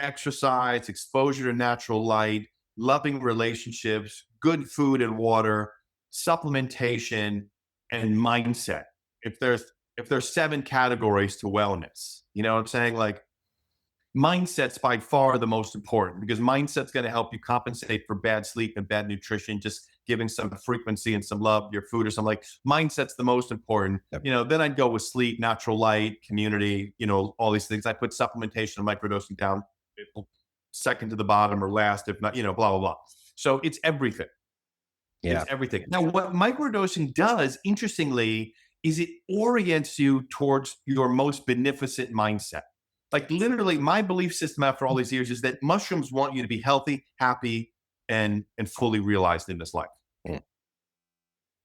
exercise, exposure to natural light, loving relationships, good food and water, supplementation, and mindset. If there's 7 categories to wellness, you know what I'm saying? Like mindset's by far the most important because mindset's going to help you compensate for bad sleep and bad nutrition, just giving some frequency and some love to your food or something. Like mindset's the most important. Yep. Then I'd go with sleep, natural light, community, all these things. I put supplementation and microdosing down second to the bottom or last, if not, blah, blah, blah. So it's everything. Yeah. It's everything. Now, what microdosing does, interestingly, is it orients you towards your most beneficent mindset. Like literally, my belief system after all these years is that mushrooms want you to be healthy, happy, and fully realized in this life. Mm.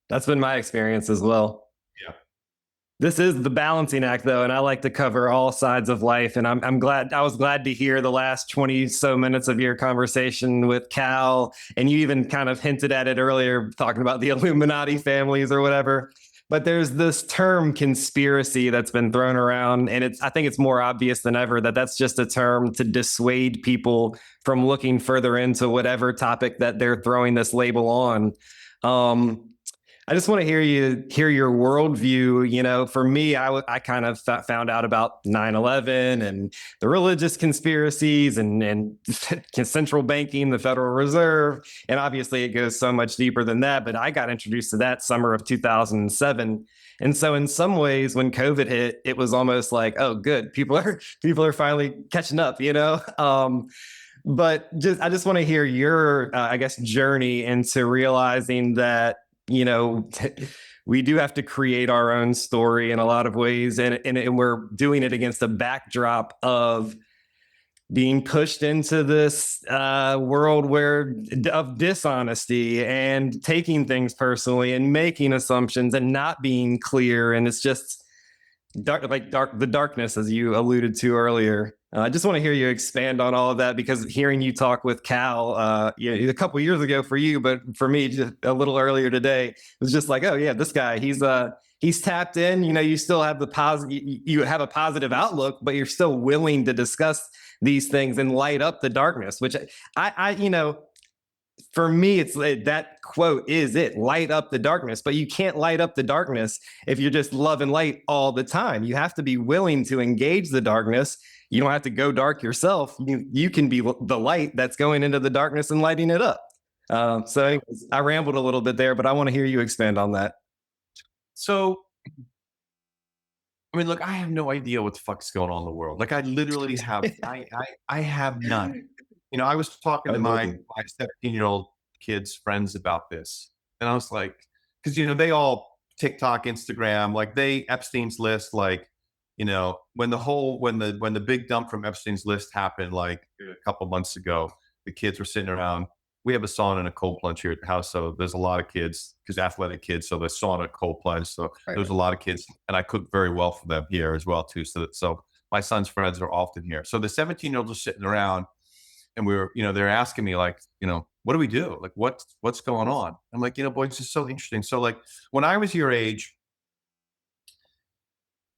That's been my experience as well. Yeah. This is the balancing act, though, and I like to cover all sides of life. And I'm glad I was glad to hear the last 20 so minutes of your conversation with Cal, and you even kind of hinted at it earlier, talking about the Illuminati families or whatever. But there's this term conspiracy that's been thrown around, and I think it's more obvious than ever that that's just a term to dissuade people from looking further into whatever topic that they're throwing this label on. Um, I just want to hear your worldview. You know, for me, I kind of found out about 9/11 and the religious conspiracies and central banking, the Federal Reserve. And obviously it goes so much deeper than that. But I got introduced to that summer of 2007. And so in some ways, when COVID hit, it was almost like, oh, good, people are finally catching up, you know? But I just want to hear your, I guess, journey into realizing that, you know, we do have to create our own story in a lot of ways. And we're doing it against a backdrop of being pushed into this world of dishonesty and taking things personally and making assumptions and not being clear. And it's just the darkness, as you alluded to earlier. I just want to hear you expand on all of that, because hearing you talk with Cal, a couple years ago for you, but for me, just a little earlier today, it was just like, oh yeah, this guy, he's tapped in. You know, you still have you have a positive outlook, but you're still willing to discuss these things and light up the darkness, which you know, for me, it's that quote is it, light up the darkness. But you can't light up the darkness if you're just love and light all the time. You have to be willing to engage the darkness. You don't have to go dark yourself. You can be the light that's going into the darkness and lighting it up. So anyways, I rambled a little bit there, but I want to hear you expand on that. So, I mean, look, I have no idea what the fuck's going on in the world. Like, I literally have, I have none. You know, I was talking to my 17-year-old kids' friends about this, and I was like, because you know they all TikTok, Instagram, like they Epstein's list, like you know when the big dump from Epstein's list happened, like a couple months ago, the kids were sitting around. We have a sauna and a cold plunge here at the house, so there's a lot of kids because athletic kids. So the sauna, cold plunge, so there's a lot of kids, and I cook very well for them here as well too. So my son's friends are often here. So the 17-year-olds are sitting around and we were, you know, they're asking me like, you know, what do we do? Like, what's going on? I'm like, you know, boy, it's just so interesting. So like when I was your age,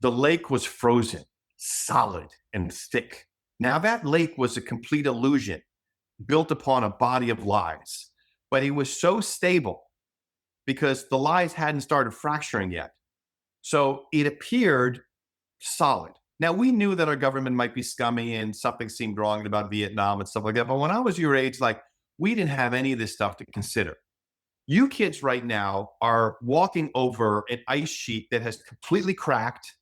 the lake was frozen, solid and thick. Now that lake was a complete illusion built upon a body of lies, but it was so stable because the lies hadn't started fracturing yet. So it appeared solid. Now we knew that our government might be scummy and something seemed wrong about Vietnam and stuff like that. But when I was your age, like we didn't have any of this stuff to consider. You kids right now are walking over an ice sheet that has completely cracked,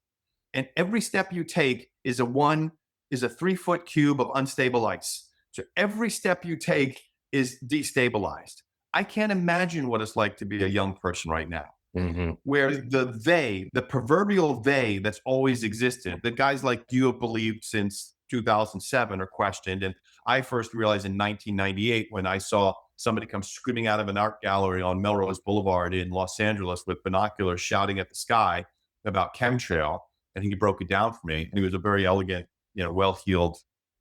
and every step you take is a 3-foot cube of unstable ice. So every step you take is destabilized. I can't imagine what it's like to be a young person right now. Mm-hmm. Where the proverbial they that's always existed, that guys like you have believed since 2007 are questioned. And I first realized in 1998 when I saw somebody come screaming out of an art gallery on Melrose Boulevard in Los Angeles with binoculars shouting at the sky about chemtrail. And he broke it down for me. And he was a very elegant, you know, well-heeled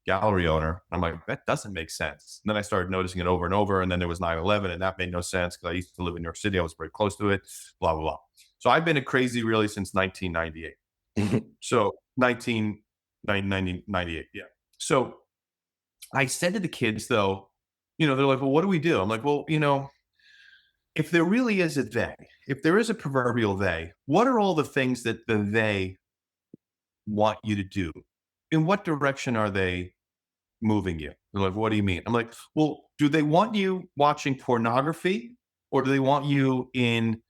gallery owner. I'm like, that doesn't make sense. And then I started noticing it over and over. And then there was 9/11, and that made no sense because I used to live in New York City. I was very close to it, blah, blah, blah. So I've been a crazy really since 1998. So 1998, yeah. So I said to the kids, though, you know, they're like, well, what do we do? I'm like, well, you know, if there really is a they, if there is a proverbial they, what are all the things that the they want you to do? In what direction are they moving you? They're like, what do you mean? I'm like, well, do they want you watching pornography, or do they want you in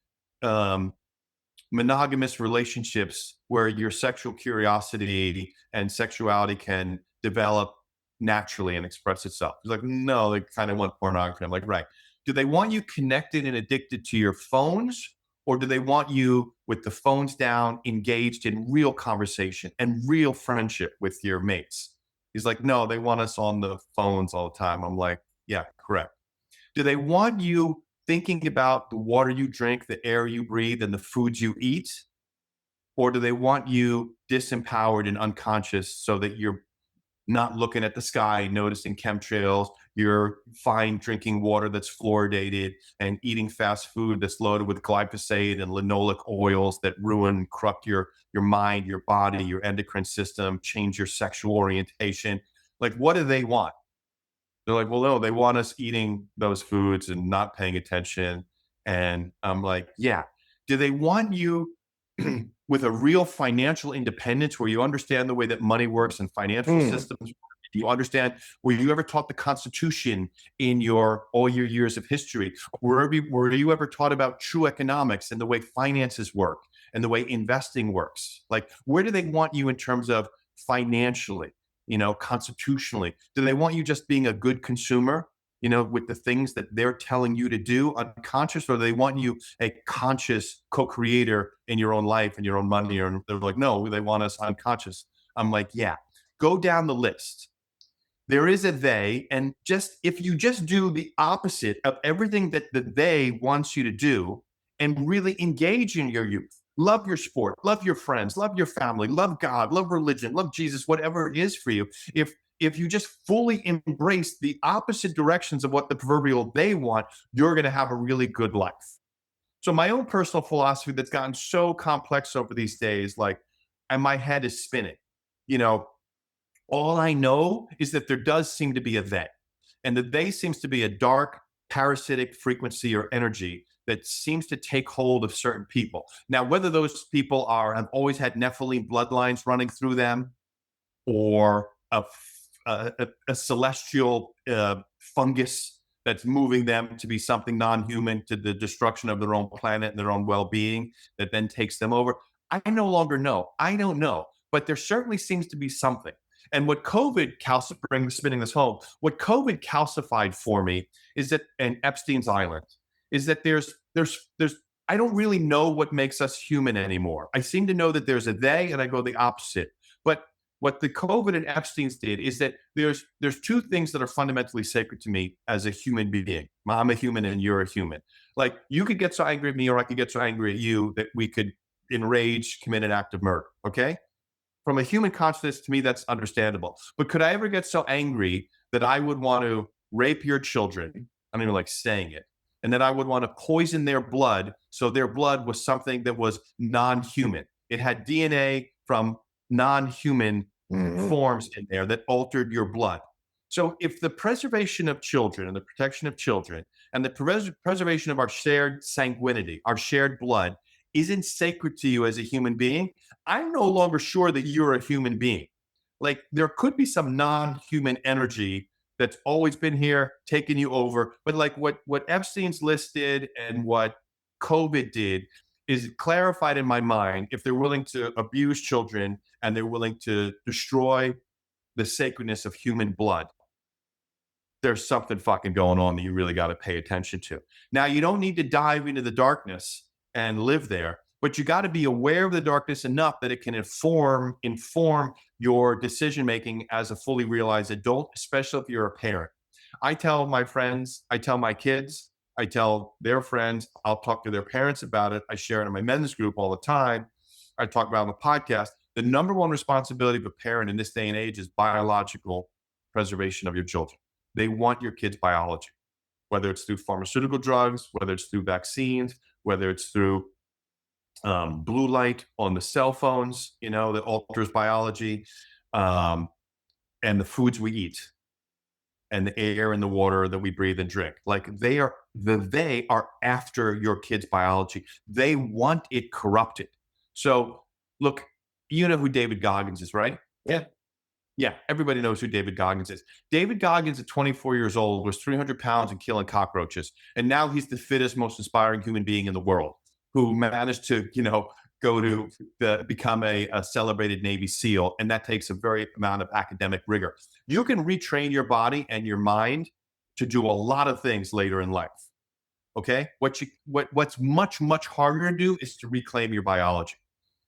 monogamous relationships where your sexual curiosity and sexuality can develop naturally and express itself? He's like, no, they kind of want pornography. I'm like, right. Do they want you connected and addicted to your phones, Or do they want you with the phones down, engaged in real conversation and real friendship with your mates? He's like, no, they want us on the phones all the time. I'm like, yeah, correct. Do they want you thinking about the water you drink, the air you breathe, and the foods you eat? Or do they want you disempowered and unconscious so that you're not looking at the sky, noticing chemtrails, you're fine drinking water that's fluoridated and eating fast food that's loaded with glyphosate and linoleic oils that ruin, corrupt your mind, your body, your endocrine system, change your sexual orientation? Like, what do they want? They're like, well, no, they want us eating those foods and not paying attention. And I'm like, yeah. Do they want you with a real financial independence where you understand the way that money works and financial systems work? Do you understand? Were you ever taught the Constitution in your all your years of history? Were you ever taught about true economics and the way finances work and the way investing works? Like, where do they want you in terms of financially? Constitutionally? Do they want you just being a good consumer, with the things that they're telling you to do unconscious, or do they want you a conscious co-creator in your own life and your own money? Or they're like, no, they want us unconscious. I'm like, yeah, go down the list. There is a they, and just if you just do the opposite of everything that the they wants you to do and really engage in your youth, love your sport, love your friends, love your family, love God, love religion, love Jesus, whatever it is for you. If you just fully embrace the opposite directions of what the proverbial they want, you're going to have a really good life. So my own personal philosophy that's gotten so complex over these days, like, and my head is spinning, you know, all I know is that there does seem to be a they, and the they seems to be a dark, parasitic frequency or energy that seems to take hold of certain people. Now, whether those people have always had Nephilim bloodlines running through them, or a celestial fungus that's moving them to be something non-human to the destruction of their own planet and their own well-being that then takes them over. I no longer know. I don't know, but there certainly seems to be something. And what COVID spinning this home, what COVID calcified for me is that, and Epstein's Island, is that there's I don't really know what makes us human anymore. I seem to know that there's a they, and I go the opposite. But what the COVID and Epstein's did is that there's two things that are fundamentally sacred to me as a human being. I'm a human and you're a human. Like, you could get so angry at me, or I could get so angry at you that we could enrage, commit an act of murder. Okay. From a human consciousness, to me, that's understandable. But could I ever get so angry that I would want to rape your children? I don't even like saying it. And that I would want to poison their blood, so their blood was something that was non-human. It had DNA from non-human forms in there that altered your blood. So if the preservation of children and the protection of children and the preservation of our shared sanguinity, our shared blood, isn't sacred to you as a human being, I'm no longer sure that you're a human being. Like, there could be some non-human energy that's always been here, taking you over. But like what Epstein's list did and what COVID did is clarified in my mind. If they're willing to abuse children and they're willing to destroy the sacredness of human blood, there's something fucking going on that you really got to pay attention to. Now, you don't need to dive into the darkness and live there, but you got to be aware of the darkness enough that it can inform your decision making as a fully realized adult, especially if you're a parent. I tell my friends, I tell my kids, I tell their friends, I'll talk to their parents about it. I share it in my men's group all the time. I talk about it on the podcast. The number one responsibility of a parent in this day and age is biological preservation of your children. They want your kids' biology, whether it's through pharmaceutical drugs, whether it's through vaccines, whether it's through blue light on the cell phones, that alters biology, and the foods we eat, and the air and the water that we breathe and drink. Like, they are after your kids' biology. They want it corrupted. So, look, you know who David Goggins is, right? Yeah. Yeah, everybody knows who David Goggins is. David Goggins, at 24 years old, was 300 pounds and killing cockroaches. And now he's the fittest, most inspiring human being in the world, who managed to, go to become a celebrated Navy SEAL. And that takes a very amount of academic rigor. You can retrain your body and your mind to do a lot of things later in life. Okay. What's much, much harder to do is to reclaim your biology.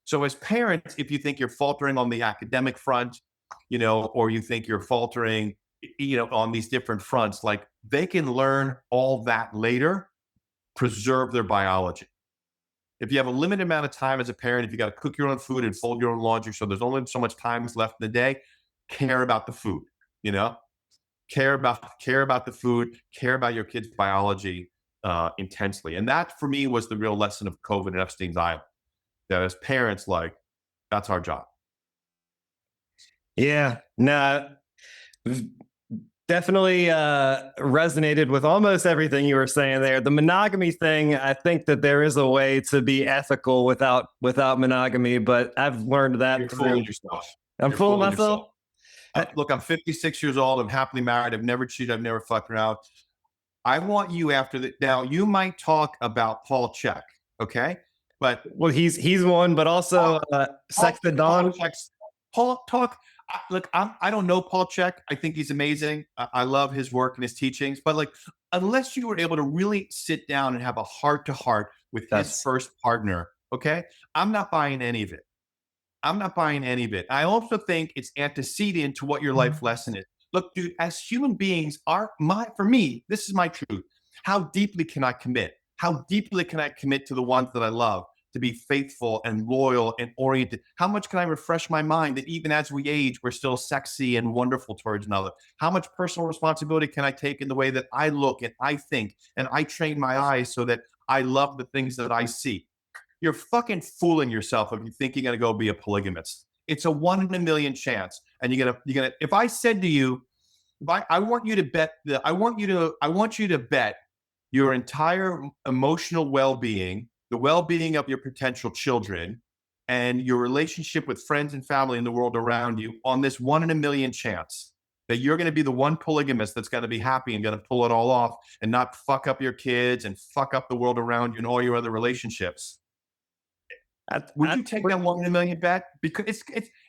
So as parents, if you think you're faltering on the academic front, or you think you're faltering, on these different fronts, like they can learn all that later, preserve their biology. If you have a limited amount of time as a parent, if you got to cook your own food and fold your own laundry, so there's only so much time left in the day, care about the food, you know, care about the food, care about your kid's biology intensely. And that for me was the real lesson of COVID and Epstein's Island. That as parents, like, that's our job. Yeah, no, definitely resonated with almost everything you were saying there. The monogamy thing, I think that there is a way to be ethical without monogamy, but I've learned that You're through. fooling yourself. I'm You're fooling fooling myself. yourself. Look, I'm 56 years old. I'm happily married. I've never cheated. I've never fucked around. I want you after that. Now, you might talk about Paul Check, okay? But Well, he's one, but also Sex at Dawn. Paul talk. Look, I don't know Paul Check. I think he's amazing. I love his work and his teachings. But like, unless you were able to really sit down and have a heart to heart with his first partner, okay, I'm not buying any of it. I'm not buying any of it. I also think it's antecedent to what your life lesson is. Look, dude, as human beings, for me, this is my truth. How deeply can I commit? How deeply can I commit to the ones that I love, to be faithful and loyal and oriented? How much can I refresh my mind that even as we age, we're still sexy and wonderful towards another? How much personal responsibility can I take in the way that I look and I think and I train my eyes so that I love the things that I see? You're fucking fooling yourself if you think you're going to go be a polygamist. It's a 1 in a million chance. And if I said to you, I want you to bet I want you to bet your entire emotional well-being, the well-being of your potential children, and your relationship with friends and family in the world around you on this 1 in a million chance that you're going to be the one polygamist that's going to be happy and going to pull it all off and not fuck up your kids and fuck up the world around you and all your other relationships. Would you take that 1 in a million bet? Because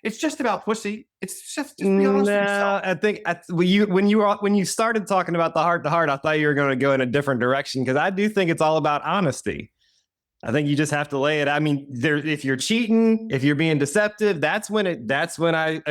it's just about pussy. It's just be honest with yourself. I think when you started talking about the heart to heart, I thought you were going to go in a different direction because I do think it's all about honesty. I think you just have to lay it. I mean, if you're cheating, if you're being deceptive, that's when I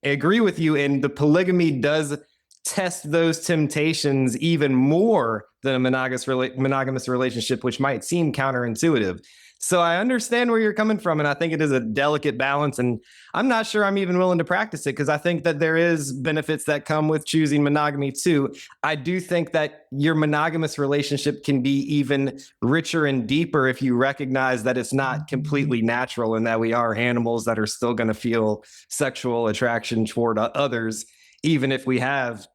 agree with you. And the polygamy does test those temptations even more than a monogamous relationship, which might seem counterintuitive. So I understand where you're coming from, and I think it is a delicate balance. And I'm not sure I'm even willing to practice it because I think that there is benefits that come with choosing monogamy too. I do think that your monogamous relationship can be even richer and deeper if you recognize that it's not completely natural and that we are animals that are still going to feel sexual attraction toward others, even if we have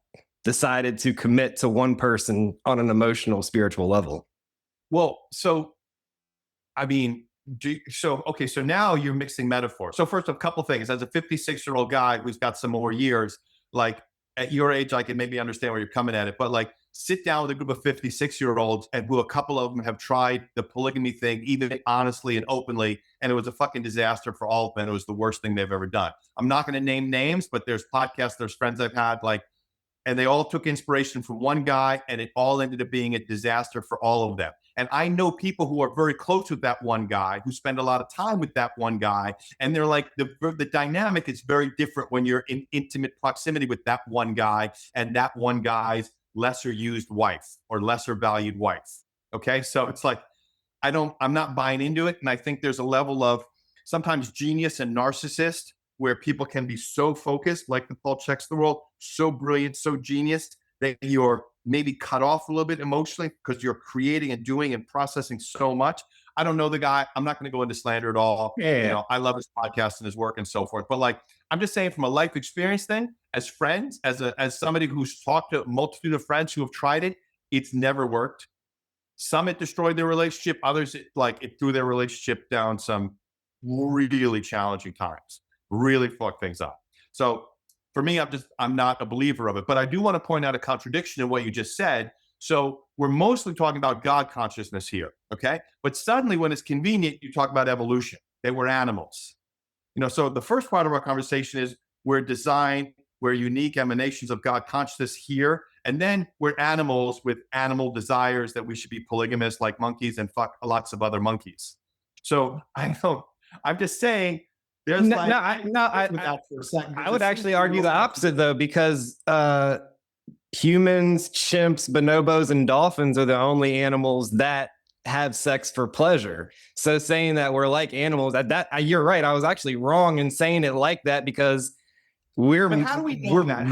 decided to commit to one person on an emotional, spiritual level. Well, so I mean, so now you're mixing metaphors. So first, a couple things. As a 56-year-old guy who's got some more years, like at your age, I can maybe understand where you're coming at it. But like, sit down with a group of 56-year-olds and who a couple of them have tried the polygamy thing, even honestly and openly, and it was a fucking disaster for all of them. It was the worst thing they've ever done. I'm not going to name names, but there's podcasts, there's friends I've had, like, and they all took inspiration from one guy, and it all ended up being a disaster for all of them. And I know people who are very close with that one guy, who spend a lot of time with that one guy, and they're like, the dynamic is very different when you're in intimate proximity with that one guy and that one guy's lesser used wife or lesser valued wife. Okay, so it's like, I'm not buying into it, and I think there's a level of sometimes genius and narcissist where people can be so focused, like the Paul Checks of the world, so brilliant, so genius, that you're maybe cut off a little bit emotionally because you're creating and doing and processing so much. I don't know the guy. I'm not going to go into slander at all. Yeah. I love his podcast and his work and so forth. But like, I'm just saying from a life experience thing, as friends, as somebody who's talked to a multitude of friends who have tried it, it's never worked. Some it destroyed their relationship. Others, it threw their relationship down some really challenging times. Really fuck things up. So for me, I'm not a believer of it, but I do want to point out a contradiction in what you just said. So we're mostly talking about God consciousness here. Okay. But suddenly when it's convenient, you talk about evolution. They were animals. So the first part of our conversation is we're designed we're unique emanations of God consciousness here. And then we're animals with animal desires that we should be polygamous like monkeys and fuck lots of other monkeys. So I don't, I'm just saying there's No, like, no, I would actually argue the opposite though, because humans, chimps, bonobos, and dolphins are the only animals that have sex for pleasure. So saying that we're like animals, you're right. I was actually wrong in saying it like that, because But how do we know that?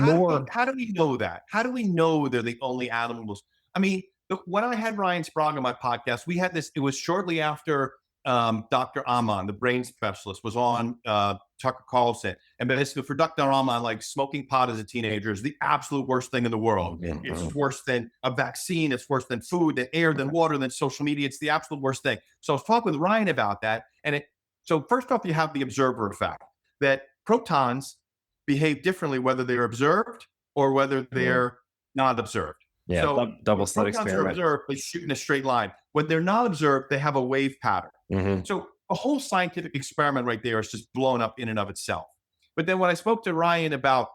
How do we know that? How do we know they're the only animals? I mean, when I had Ryan Sprague on my podcast, we had this. It was shortly after Dr. Aman, the brain specialist, was on Tucker Carlson, and basically for Dr. Aman, like smoking pot as a teenager is the absolute worst thing in the world. It's worse than a vaccine. It's worse than food, than air, than water, than social media. It's the absolute worst thing. So I was talking with Ryan about that, and so first off, you have the observer effect that protons behave differently whether they're observed or whether they're not observed. Yeah, so double slit protons experiment. are observed, they shoot in a straight line. When they're not observed, they have a wave pattern. So a whole scientific experiment right there is just blown up in and of itself. But then when I spoke to Ryan about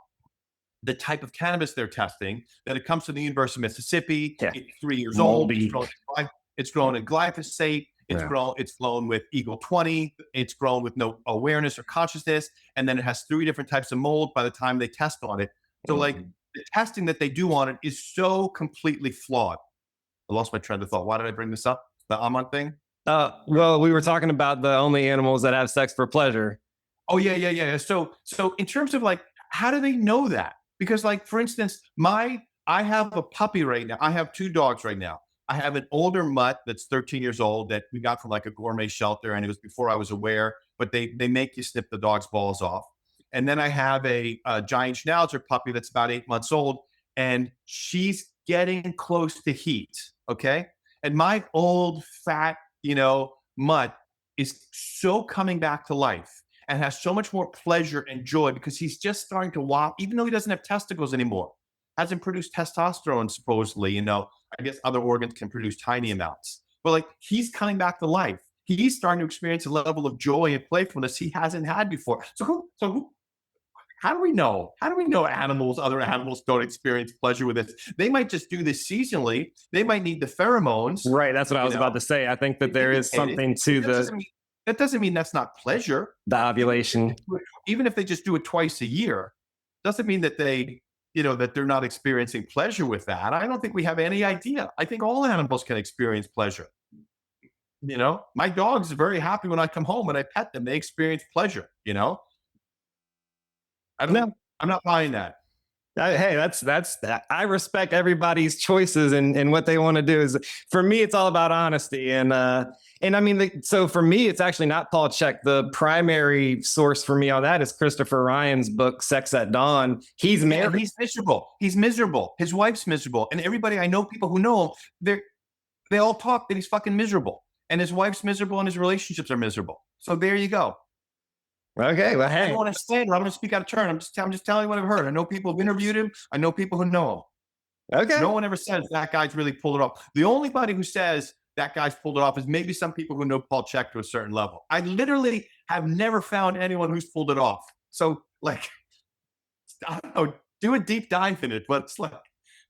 the type of cannabis they're testing, that it comes from the University of Mississippi, it's 3 years old, it's grown in glyphosate, it's grown with Eagle 20, it's grown with no awareness or consciousness, and then it has 3 different types of mold by the time they test on it. So like the testing that they do on it is so completely flawed. I lost my train of thought. Why did I bring this up? The Amon thing? Well, we were talking about the only animals that have sex for pleasure. Oh yeah. So in terms of like, how do they know that? Because like, for instance, I have a puppy right now. I have 2 dogs right now. I have an older mutt that's 13 years old that we got from like a gourmet shelter, and it was before I was aware, but they make you snip the dog's balls off. And then I have a giant schnauzer puppy that's about 8 months old, and she's getting close to heat. Okay. And my old fat, mutt is so coming back to life and has so much more pleasure and joy because he's just starting to walk, even though he doesn't have testicles anymore, hasn't produced testosterone, supposedly, I guess other organs can produce tiny amounts, but like he's coming back to life. He's starting to experience a level of joy and playfulness he hasn't had before. How do we know? How do we know other animals don't experience pleasure with this? They might just do this seasonally. They might need the pheromones. Right. That's what I was about to say. I think that there is something to that doesn't mean that's not pleasure. The ovulation. Even if they just do it twice a year, doesn't mean that that they're not experiencing pleasure with that. I don't think we have any idea. I think all animals can experience pleasure. My dog's very happy when I come home and I pet them. They experience pleasure, I'm not buying that. Hey, that's that. I respect everybody's choices and what they want to do. Is for me, it's all about honesty, and I mean, so for me, it's actually not Paul Chek. The primary source for me on that is Christopher Ryan's book, Sex at Dawn. He's married. Yeah, he's miserable. He's miserable. His wife's miserable, and everybody I know, people who know him, they all talk that he's fucking miserable, and his wife's miserable, and his relationships are miserable. So there you go. Okay, well, hey, I don't want to stand. I'm going to speak out of turn. I'm just telling you what I've heard. I know people who've interviewed him. I know people who know him. Okay. No one ever says that guy's really pulled it off. The only body who says that guy's pulled it off is maybe some people who know Paul Chek to a certain level. I literally have never found anyone who's pulled it off. So like, I don't know, do a deep dive in it. But it's like,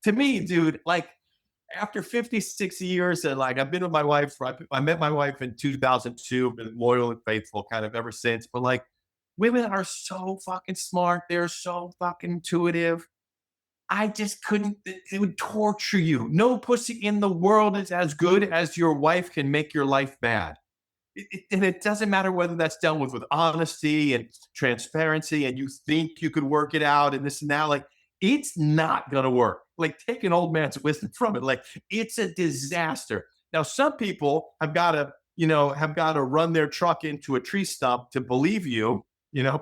to me, dude, like after 56 years and like I've been with my wife, I met my wife in 2002, been loyal and faithful kind of ever since. But like, women are so fucking smart. They're so fucking intuitive. I just couldn't, it would torture you. No pussy in the world is as good as your wife can make your life bad. And it doesn't matter whether that's done with honesty and transparency and you think you could work it out and this and that. Like, it's not going to work. Like, take an old man's wisdom from it. Like, it's a disaster. Now, some people have got to run their truck into a tree stump to believe you,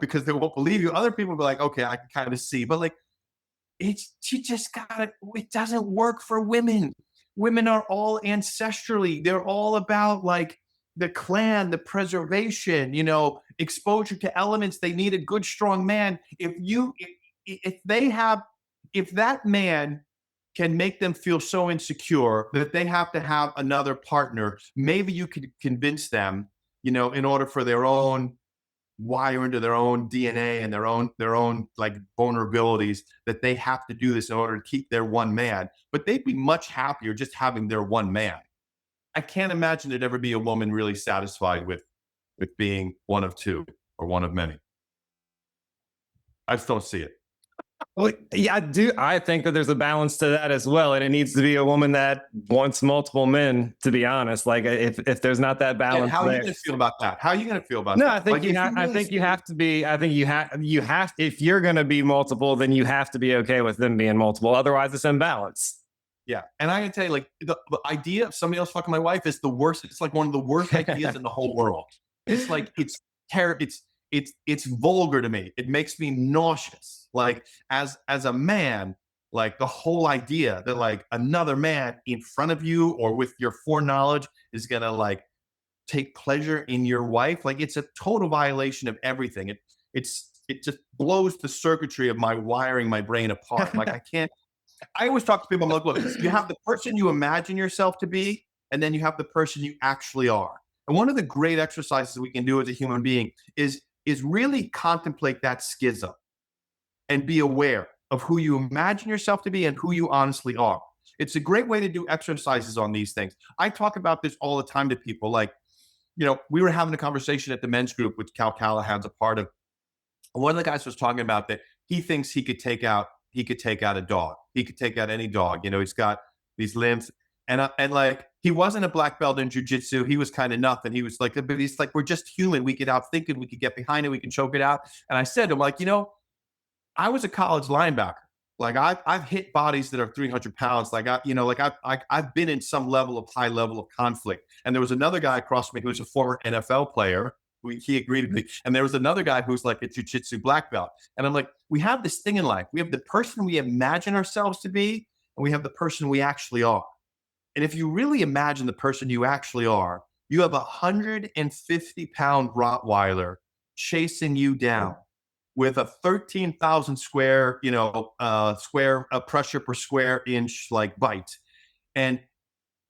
because they won't believe you. Other people be like, okay, I can kind of see, but like, you just gotta, it doesn't work for women. Women are all ancestrally. They're all about like the clan, the preservation, exposure to elements. They need a good, strong man. If that man can make them feel so insecure that they have to have another partner, maybe you could convince them, in order for their own wire into their own DNA and their own like vulnerabilities that they have to do this in order to keep their one man. But they'd be much happier just having their one man. I can't imagine there'd ever be a woman really satisfied with being one of two or one of many. I just don't see it. Well, yeah, I do. I think that there's a balance to that as well, and it needs to be a woman that wants multiple men. To be honest, like if there's not that And balance, how are you there, going to feel about that? How are you going to feel about no, that? I think Like, if I really think you have to be. I think you have. If you're going to be multiple, then you have to be okay with them being multiple. Otherwise, it's imbalance. Yeah. And I can tell you, like, the idea of somebody else fucking my wife is the worst. It's like one of the worst ideas in the whole world. It's like, it's terrible. It's vulgar to me. It makes me nauseous. Like, as a man, like the whole idea that like another man in front of you or with your foreknowledge is going to like take pleasure in your wife. Like, it's a total violation of everything. It just blows the circuitry of my wiring my brain apart. Like, I can't. I always talk to people. I'm like, look, you have the person you imagine yourself to be, and then you have the person you actually are. And one of the great exercises we can do as a human being is really contemplate that schism and be aware of who you imagine yourself to be and who you honestly are. It's a great way to do exercises on these things. I talk about this all the time to people. Like, we were having a conversation at the men's group, which Cal Callahan's a part of. One of the guys was talking about that he thinks he could take out a dog. He could take out any dog. He's got these limbs. And like, he wasn't a black belt in jujitsu. He was kind of nothing. He was like, but he's like, we're just human. We could outthink it. We could get behind it. We can choke it out. And I said to him, like, I was a college linebacker. Like, I've hit bodies that are 300 pounds. Like, I've been in some level of high level of conflict. And there was another guy across from me who was a former NFL player. He agreed with me. And there was another guy who's like a jiu-jitsu black belt. And I'm like, we have this thing in life. We have the person we imagine ourselves to be, and we have the person we actually are. And if you really imagine the person you actually are, you have a 150-pound Rottweiler chasing you down with a 13,000 square, pressure per square inch like bite. And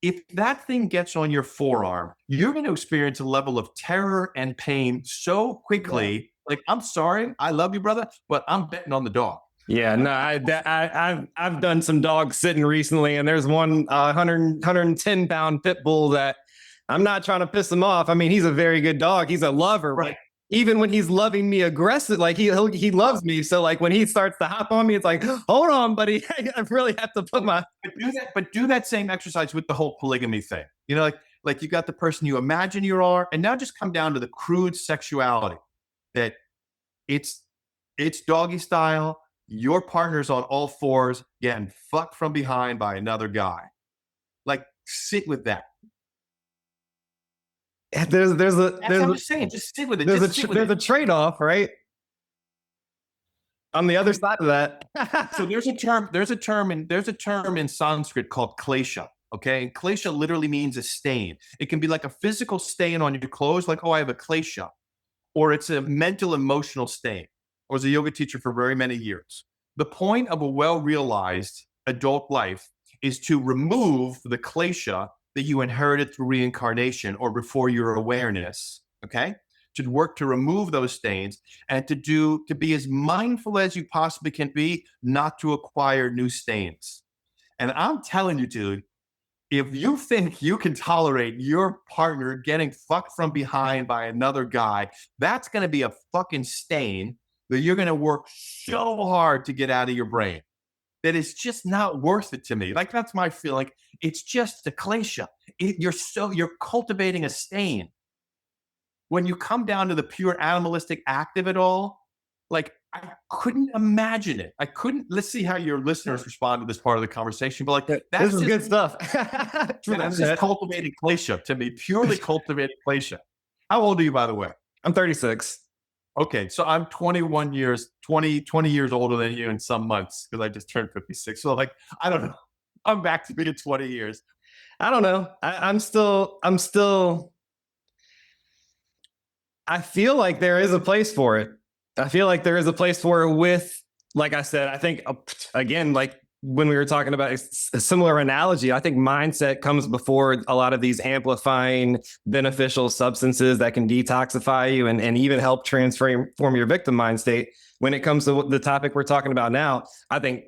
if that thing gets on your forearm, you're going to experience a level of terror and pain so quickly. Yeah. Like, I'm sorry, I love you, brother, but I'm betting on the dog. Yeah, no, I've done some dog sitting recently, and there's one 110-pound pit bull that I'm not trying to piss him off. I mean, he's a very good dog. He's a lover, right? But even when he's loving me aggressive, like he loves me. So like when he starts to hop on me, it's like, hold on, buddy, I really have to put my. But do that same exercise with the whole polygamy thing. Like you got the person you imagine you are, and now just come down to the crude sexuality that it's doggy style. Your partner's on all fours getting fucked from behind by another guy. Like, sit with that. I'm just saying, just sit with it. There's a trade-off, right? On the other side of that. So there's a term in Sanskrit called klesha. Okay. And klesha literally means a stain. It can be like a physical stain on your clothes, like, oh, I have a klesha, or it's a mental, emotional stain. I was a yoga teacher for very many years. The point of a well-realized adult life is to remove the klesha that you inherited through reincarnation or before your awareness, okay? To work to remove those stains and to be as mindful as you possibly can be, not to acquire new stains. And I'm telling you, dude, if you think you can tolerate your partner getting fucked from behind by another guy, that's going to be a fucking stain that you're going to work so hard to get out of your brain that it's just not worth it to me. Like, that's my feeling. It's just the klesha. You're cultivating a stain. When you come down to the pure animalistic act of it all, like, I couldn't imagine it. Let's see how your listeners respond to this part of the conversation. But like, this is good stuff. That's just cultivated klesha to me, purely cultivated klesha. How old are you, by the way? I'm 36. Okay, so I'm 20 years older than you in some months because I just turned 56. So like, I don't know. I'm back to being 20 years. I don't know. I'm still. I feel like there is a place for it. I feel like there is a place for it with, like I said, I think, again, like when we were talking about a similar analogy, I think mindset comes before a lot of these amplifying beneficial substances that can detoxify you and even help transform your victim mind state. When it comes to the topic we're talking about now, I think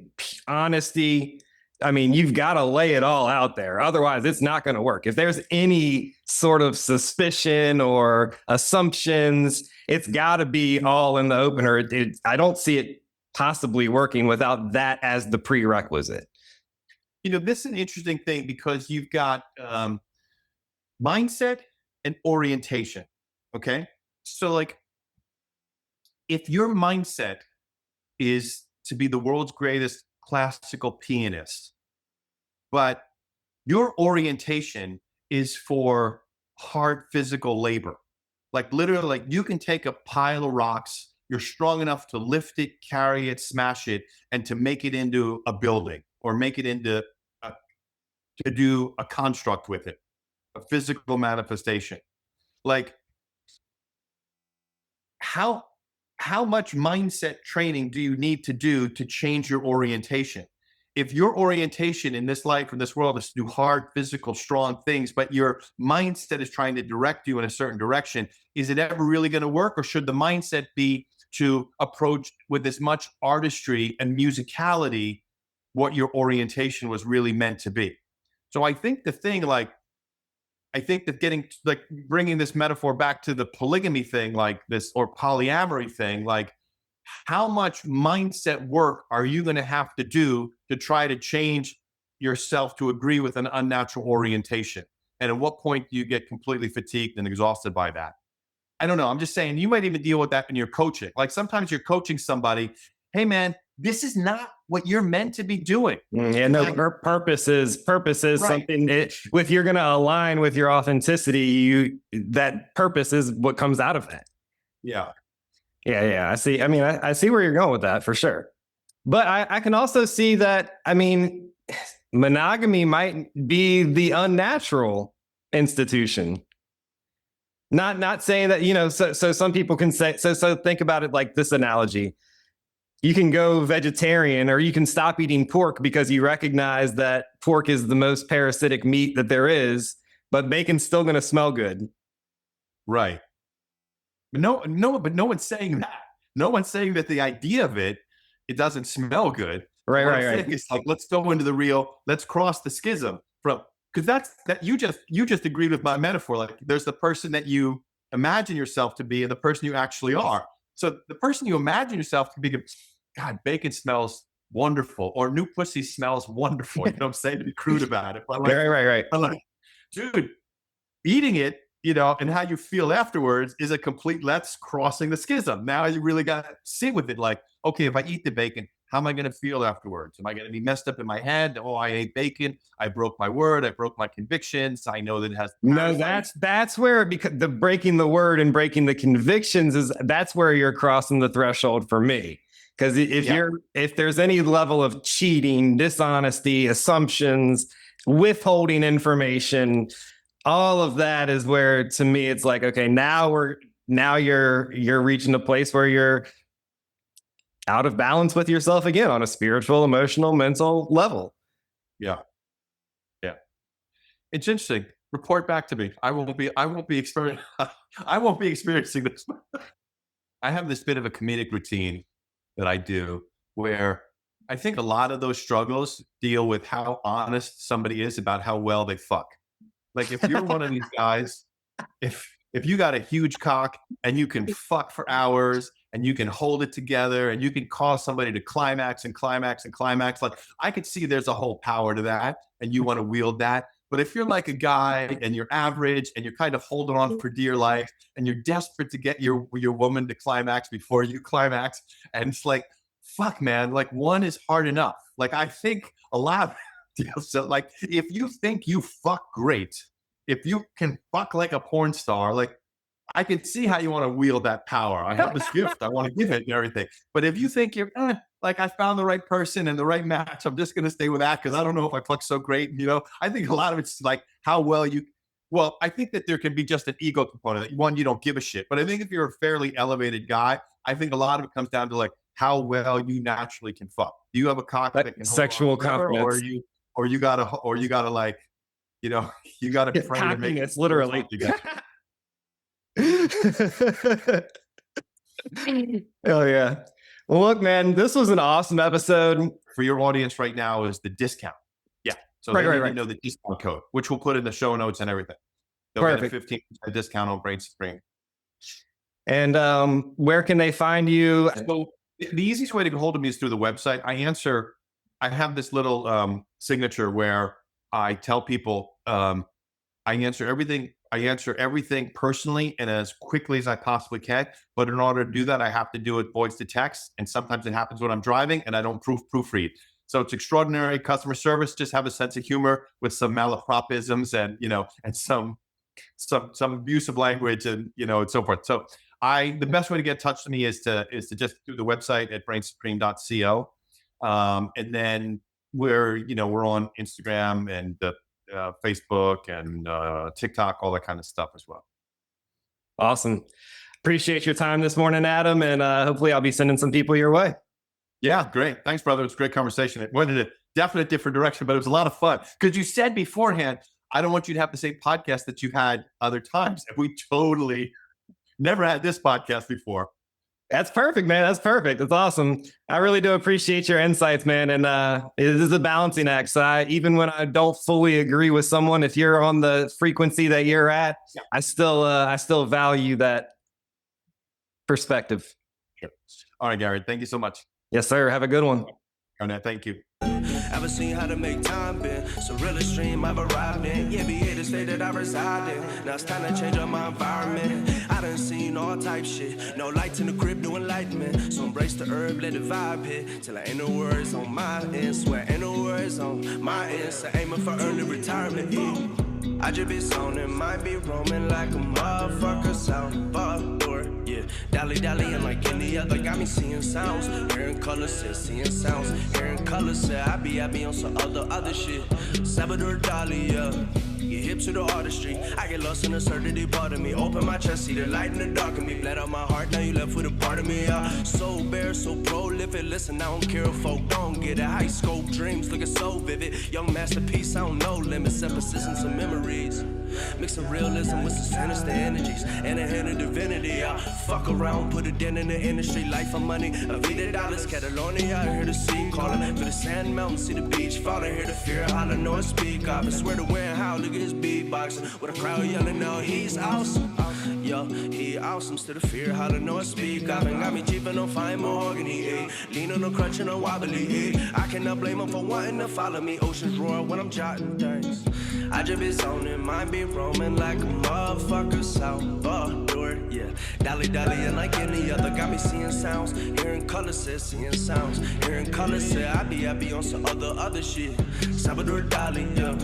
honesty, I mean, you've got to lay it all out there. Otherwise, it's not going to work. If there's any sort of suspicion or assumptions, it's got to be all in the open, or I don't see it possibly working without that as the prerequisite. This is an interesting thing because you've got mindset and orientation. Okay. So, like, if your mindset is to be the world's greatest classical pianist, but your orientation is for hard physical labor, like literally, like you can take a pile of rocks, you're strong enough to lift it, carry it, smash it, and to make it into a building or make it into to do a construct with it, a physical manifestation. Like how how much mindset training do you need to do to change your orientation? If your orientation in this life, in this world, is to do hard, physical, strong things, but your mindset is trying to direct you in a certain direction, is it ever really going to work? Or should the mindset be to approach with as much artistry and musicality what your orientation was really meant to be? So I think the thing, like, I think that getting like bringing this metaphor back to the polygamy thing, like this, or polyamory thing, like how much mindset work are you going to have to do to try to change yourself to agree with an unnatural orientation? And at what point do you get completely fatigued and exhausted by that? I don't know. I'm just saying you might even deal with that in your coaching. Like sometimes you're coaching somebody, hey man, this is not what you're meant to be doing. Yeah, no, purpose is right. Something if you're going to align with your authenticity, that purpose is what comes out of that. Yeah. Yeah. I see. I mean, I see where you're going with that for sure. But I can also see that, I mean, monogamy might be the unnatural institution. Not saying that, so some people can say, so think about it like this analogy. You can go vegetarian or you can stop eating pork because you recognize that pork is the most parasitic meat that there is, but bacon's still going to smell good. Right. But no one's saying that. No one's saying that the idea of it doesn't smell good. Right. It's like, let's go into the real, let's cross the schism from, because you just agreed with my metaphor. Like there's the person that you imagine yourself to be and the person you actually are. So the person you imagine yourself to be, God, bacon smells wonderful, or new pussy smells wonderful. You know what I'm saying? To be crude about it. But like, right. I'm like, dude, eating it, and how you feel afterwards is a complete, that's crossing the schism. Now you really got to sit with it. Like, okay, if I eat the bacon, how am I going to feel afterwards? Am I going to be messed up in my head? Oh, I ate bacon. I broke my word. I broke my convictions. I know that it has. No, that's where, because the breaking the word and breaking the convictions that's where you're crossing the threshold for me. Because if there's any level of cheating, dishonesty, assumptions, withholding information, all of that is where, to me, it's like, okay, now you're reaching a place where you're out of balance with yourself again on a spiritual, emotional, mental level. Yeah. It's interesting. Report back to me. I won't be experiencing this. I have this bit of a comedic routine that I do where I think a lot of those struggles deal with how honest somebody is about how well they fuck. Like if you're one of these guys, if you got a huge cock and you can fuck for hours and you can hold it together and you can cause somebody to climax and climax and climax, like I could see there's a whole power to that and you want to wield that. But if you're like a guy and you're average and you're kind of holding on for dear life and you're desperate to get your woman to climax before you climax, and it's like, fuck, man, like one is hard enough. Like I think a lot of deals. So like if you think you fuck great, if you can fuck like a porn star, like I can see how you want to wield that power. I have this gift. I want to give it and everything. But if you think you're like, I found the right person and the right match, I'm just going to stay with that because I don't know if I fuck so great. I think a lot of it's like how well well, I think that there can be just an ego component. One, you don't give a shit. But I think if you're a fairly elevated guy, I think a lot of it comes down to like how well you naturally can fuck. Do you have a cock that can hold Sexual on forever, confidence. or you gotta like, you know, you gotta pray to make it Cockiness, literally. Hell yeah. Well, look, man, this was an awesome episode. For your audience right now is the discount. Yeah. So Right, they right, need to right. know the discount code, which we'll put in the show notes and everything. They'll Perfect. get a 15% discount on BrainSupreme. And where can they find you? So the easiest way to get hold of me is through the website. I have this little signature where I tell people I answer everything personally and as quickly as I possibly can. But in order to do that, I have to do it voice to text. And sometimes it happens when I'm driving and I don't proofread. So it's extraordinary customer service. Just have a sense of humor with some malapropisms and, and some abusive language and, and so forth. So the best way to get in touch with me is to just through the website at brainsupreme.co. And then we're on Instagram and Facebook and TikTok, all that kind of stuff as well. Awesome. Appreciate your time this morning, Adam. And hopefully I'll be sending some people your way. Yeah, great. Thanks, brother. It was a great conversation. It went in a definite different direction, but it was a lot of fun. Because you said beforehand, I don't want you to have the same podcast that you had other times. And we totally never had this podcast before. That's perfect, man. That's perfect. That's awesome. I really do appreciate your insights, man. And it is a balancing act. So even when I don't fully agree with someone, if you're on the frequency that you're at, yeah, I still value that perspective. Sure. All right, Gary. Thank you so much. Yes, sir. Have a good one. All right, thank you. Ever seen how to make time been? So real extreme I've arrived in. Yeah, be here to stay that I reside in. Now it's time to change up my environment. I done seen all type shit. No lights in the crib, no enlightenment. So embrace the herb, let the vibe hit. Till I ain't no words on my end. Swear ain't no words on my end. So aiming for early retirement. Yeah. I just be zoning, might be roaming like a motherfucker southboard. Yeah, dally and like any other, got me seeing sounds, hearing colors, seeing sounds, hearing colors. I be on some other shit. Salvador Dali, yeah. Get hip to the artistry. I get lost in the absurdity part of me. Open my chest, see the light in the dark of me. Bled out my heart, now you left with a part of me. So bare, so prolific. Listen, I don't care if folk don't get it. High scope dreams looking so vivid. Young masterpiece, I don't know limits. Emphasis and some memories. Mixing realism with some sinister energies and a hint of divinity. I fuck around, put a dent in the industry. Life for money, a vida dollars. Catalonia, I hear the sea calling. For the sand mountain, see the beach falling. Hear the fear holler, know I speak up. I swear to where and how, look at his beatboxing. With a crowd yelling, no, he's awesome. Yo, he awesome, still the fear holler, know I speak up. And got me cheaping on fine mahogany, eh. Lean on the crutch and a wobbly, eh. I cannot blame him for wanting to follow me. Oceans roar when I'm jotting things. I just be zoning, mind be roaming like a motherfucker southboard, yeah. Dally and like any other, got me seeing sounds, hearing colors, seeing sounds, hearing colors. I be on some other shit. Salvador Dali, yeah.